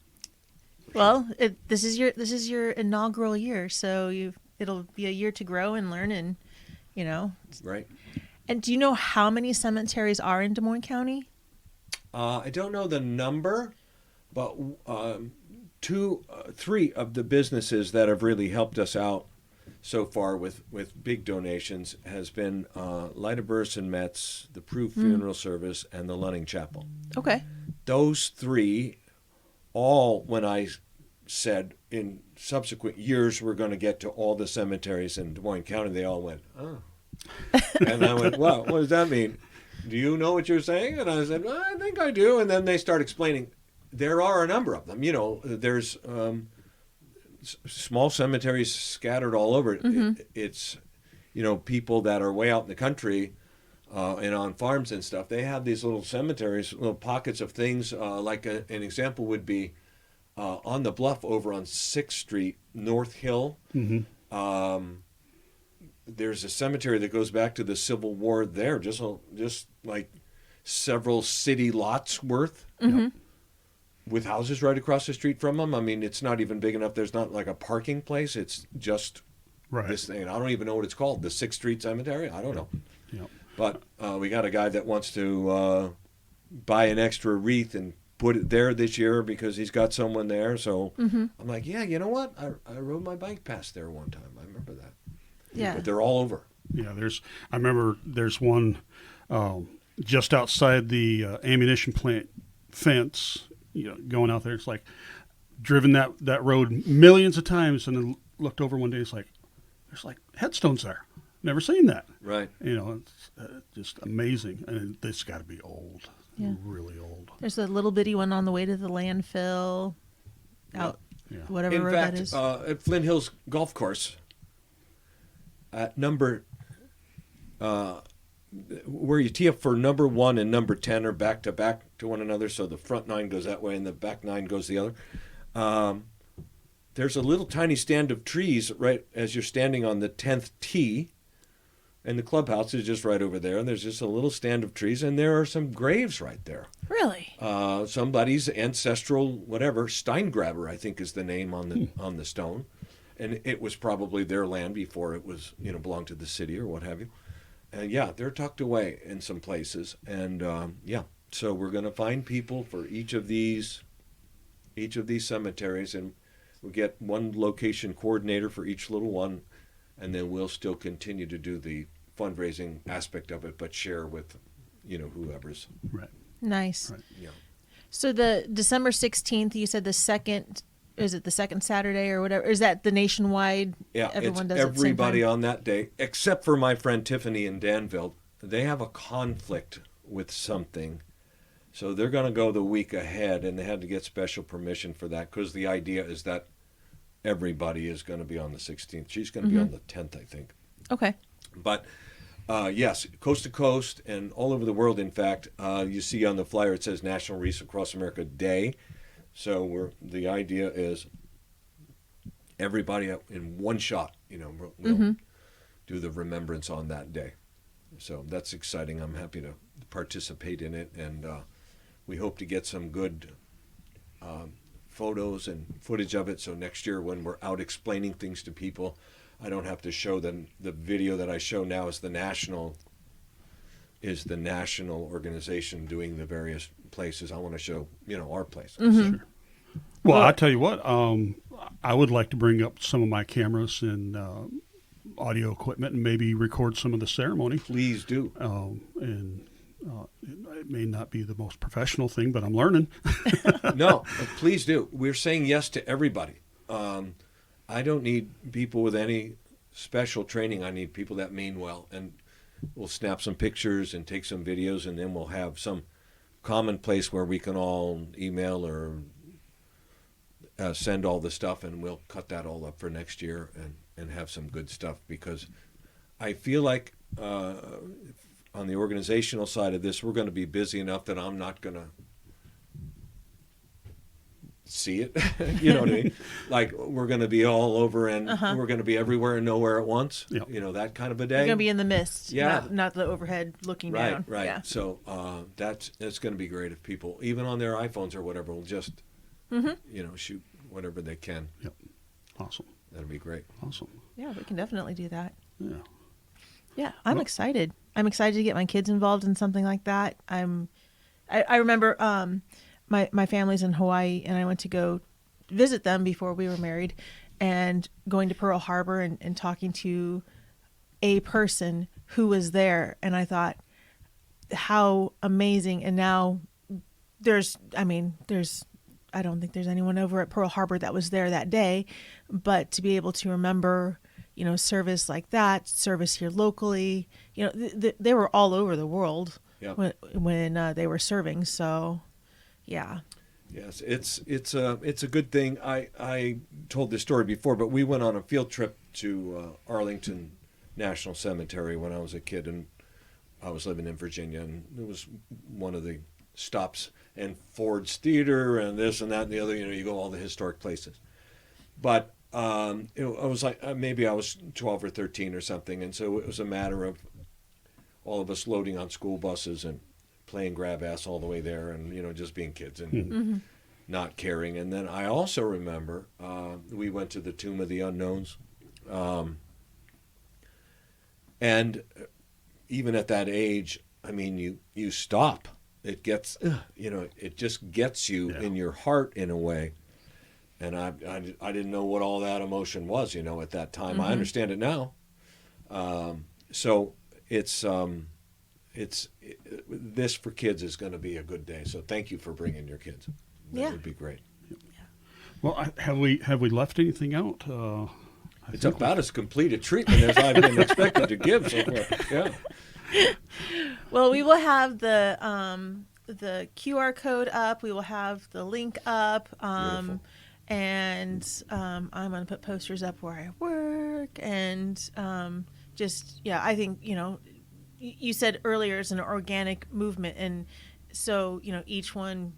Well, this is your inaugural year, so it'll be a year to grow and learn, and Right. And do you know how many cemeteries are in Des Moines County? I don't know the number, but 3 of the businesses that have really helped us out so far with big donations has been Lyda Burson Metz, the Prue Funeral Service, and the Lunning Chapel. Okay. Those 3, all when I said in subsequent years we're going to get to all the cemeteries in Des Moines County, they all went, oh. And I went, wow, what does that mean? Do you know what you're saying? And I said, well, I think I do. And then they start explaining there are a number of them. There's small cemeteries scattered all over. It's, people that are way out in the country and on farms and stuff. They have these little cemeteries, little pockets of things. Like an example would be on the bluff over on 6th Street, North Hill. There's a cemetery that goes back to the Civil War there, just like several city lots worth, with houses right across the street from them. I mean, it's not even big enough. There's not like a parking place. It's just this thing. I don't even know what it's called. The 6th Street Cemetery? I don't know. Yep. But we got a guy that wants to buy an extra wreath and put it there this year because he's got someone there. So Mm-hmm. I'm like, yeah, you know what? I rode my bike past there one time. I remember that. Yeah. But they're all over. Yeah, I remember there's one just outside the ammunition plant fence. Going out there, it's like driven that road millions of times, and then looked over one day. It's like there's like headstones there. Never seen that. Right. It's just amazing, and this got to be old, Yeah. really old. There's a little bitty one on the way to the landfill. Out, Yeah. whatever In road fact, that is. at Flint Hills Golf Course, at where you tee up for number 1 and number 10 are back to one another, so the front 9 goes that way and the back 9 goes the other. There's a little tiny stand of trees right as you're standing on the 10th tee, and the clubhouse is just right over there, and there's just a little stand of trees, and there are some graves right there. Really? Somebody's ancestral whatever, Steingraber, I think is the name on the stone. And it was probably their land before it was, belonged to the city or what have you. And yeah, they're tucked away in some places. And so we're going to find people for each of these cemeteries, and we'll get one location coordinator for each little one, and then we'll still continue to do the fundraising aspect of it, but share with, whoever's. Right. Nice. Right. Yeah. So the December 16th, you said the second, is it the second Saturday or whatever? Is that the nationwide? Yeah, Everyone it's does it at the same everybody time? on that day, except for my friend Tiffany in Danville. They have a conflict with something, so they're going to go the week ahead, and they had to get special permission for that because the idea is that everybody is going to be on the 16th. She's going to be on the 10th, I think. Okay. But yes, coast to coast and all over the world. In fact, you see on the flyer it says National Wreaths Across America Day. So the idea is everybody in one shot, we'll do the remembrance on that day. So that's exciting. I'm happy to participate in it, and we hope to get some good photos and footage of it. So next year when we're out explaining things to people, I don't have to show them. The video that I show now is the national organization doing the various places. I want to show, our place. Sure. Well, I tell you what, I would like to bring up some of my cameras and audio equipment and maybe record some of the ceremony. Please do. It may not be the most professional thing, but I'm learning. No, please do. We're saying yes to everybody. I don't need people with any special training. I need people that mean well, and we'll snap some pictures and take some videos, and then we'll have some common place where we can all email or send all the stuff, and we'll cut that all up for next year and have some good stuff, because I feel like on the organizational side of this, we're going to be busy enough that I'm not going to see it. You know what I mean? Like, we're going to be all over, and we're going to be everywhere and nowhere at once. Yep. That kind of a day. You're going to be in the mist, Yeah. not the overhead looking down. Right. Yeah. So that's going to be great if people, even on their iPhones or whatever, will just, shoot whatever they can. Yep. Awesome. That'll be great. Awesome. Yeah, we can definitely do that. Yeah. Yeah, I'm excited. I'm excited to get my kids involved in something like that. I remember my family's in Hawaii, and I went to go visit them before we were married, and going to Pearl Harbor and talking to a person who was there, and I thought, how amazing. And now I don't think there's anyone over at Pearl Harbor that was there that day, but to be able to remember, service like that, service here locally, they were all over the world. Yep. when they were serving. So, yeah. Yes, it's a good thing. I told this story before, but we went on a field trip to Arlington National Cemetery when I was a kid, and I was living in Virginia, and it was one of the stops, and Ford's Theater and this and that and the other. You go all the historic places. But I was like, maybe I was 12 or 13 or something, and so it was a matter of all of us loading on school buses and playing grab ass all the way there, and just being kids and not caring. And then I also remember we went to the Tomb of the Unknowns, and even at that age, I mean, you stop it gets, it just gets you Yeah. in your heart in a way. And I didn't know what all that emotion was, at that time. I understand it now. So it's this for kids is going to be a good day. So thank you for bringing your kids. That Yeah. would be great. Well, have we left anything out? It's about as complete a treatment as I've been expected to give so far. Yeah. Well, we will have the QR code up. We will have the link up. Beautiful. And I'm going to put posters up where I work. And I think, you said earlier it's an organic movement. And so, each one,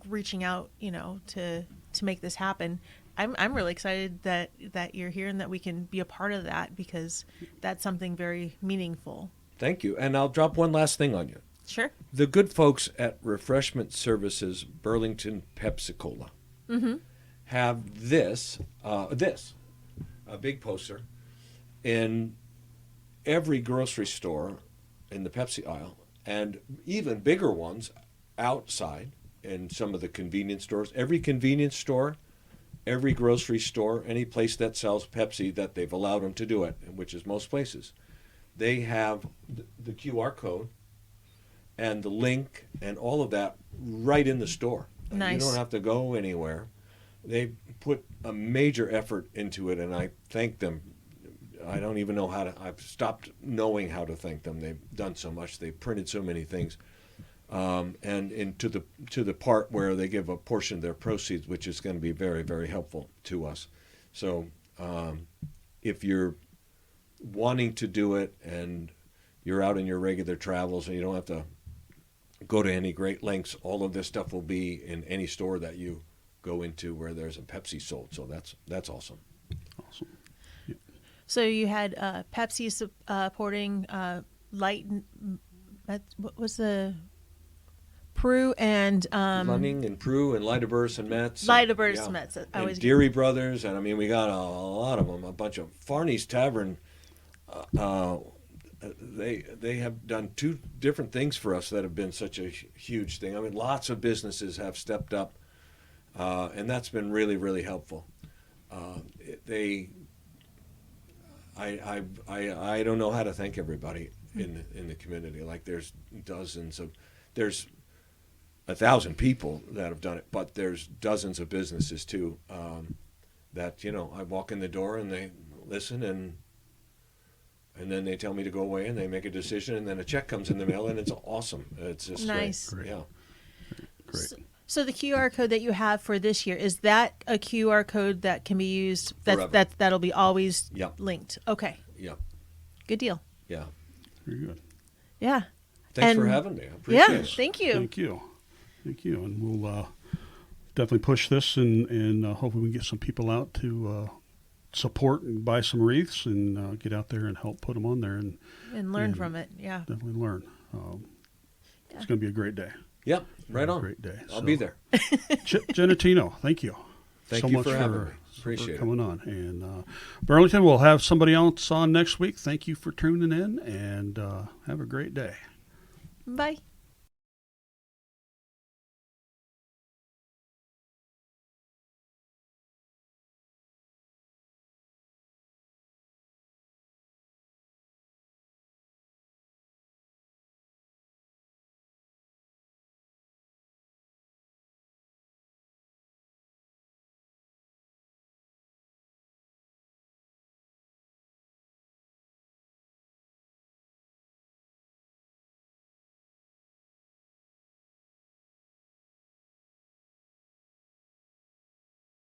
reaching out, to make this happen. I'm really excited that you're here and that we can be a part of that, because that's something very meaningful. Thank you. And I'll drop one last thing on you. Sure. The good folks at Refreshment Services Burlington Pepsi-Cola have this, a big poster in every grocery store in the Pepsi aisle, and even bigger ones outside in some of the convenience stores. Every convenience store, every grocery store, any place that sells Pepsi that they've allowed them to do it, which is most places, they have the QR code and the link and all of that right in the store. Nice. You don't have to go anywhere. They put a major effort into it, and I thank them. I don't even know how to. I've stopped knowing how to thank them. They've done so much. They've printed so many things, and to the part where they give a portion of their proceeds, which is going to be very, very helpful to us. So, if you're wanting to do it and you're out in your regular travels and you don't have to go to any great lengths, all of this stuff will be in any store that you go into where there's a Pepsi sold. So that's awesome. Awesome. So you had Pepsi supporting Light. What was the Prue and Lunning and Prue and Lightverse and Metz. Lightverse and Metz. And Deary Brothers, and I mean we got a lot of them. A bunch of Farney's Tavern. They have done two different things for us that have been such a huge thing. I mean, lots of businesses have stepped up, and that's been really, really helpful. I don't know how to thank everybody in the community. Like there's 1,000 people that have done it, but there's dozens of businesses too that I walk in the door and they listen and then they tell me to go away and they make a decision and then a check comes in the mail and it's awesome. It's just nice. Great. Yeah. Great. So the QR code that you have for this year, is that a QR code that can be used that'll be always linked? Okay. Yeah. Good deal. Yeah. Very good. Yeah. Thanks for having me. I appreciate it. Thank you. Thank you. And we'll definitely push this and hopefully we can get some people out to support and buy some wreaths and get out there and help put them on there and learn from it. Yeah. Definitely learn. It's going to be a great day. Yep, right on. Great day. I'll be there. Giannettino, thank you. Thank so you much for having me. Appreciate for coming on. And Burlington, we'll have somebody else on next week. Thank you for tuning in and have a great day. Bye.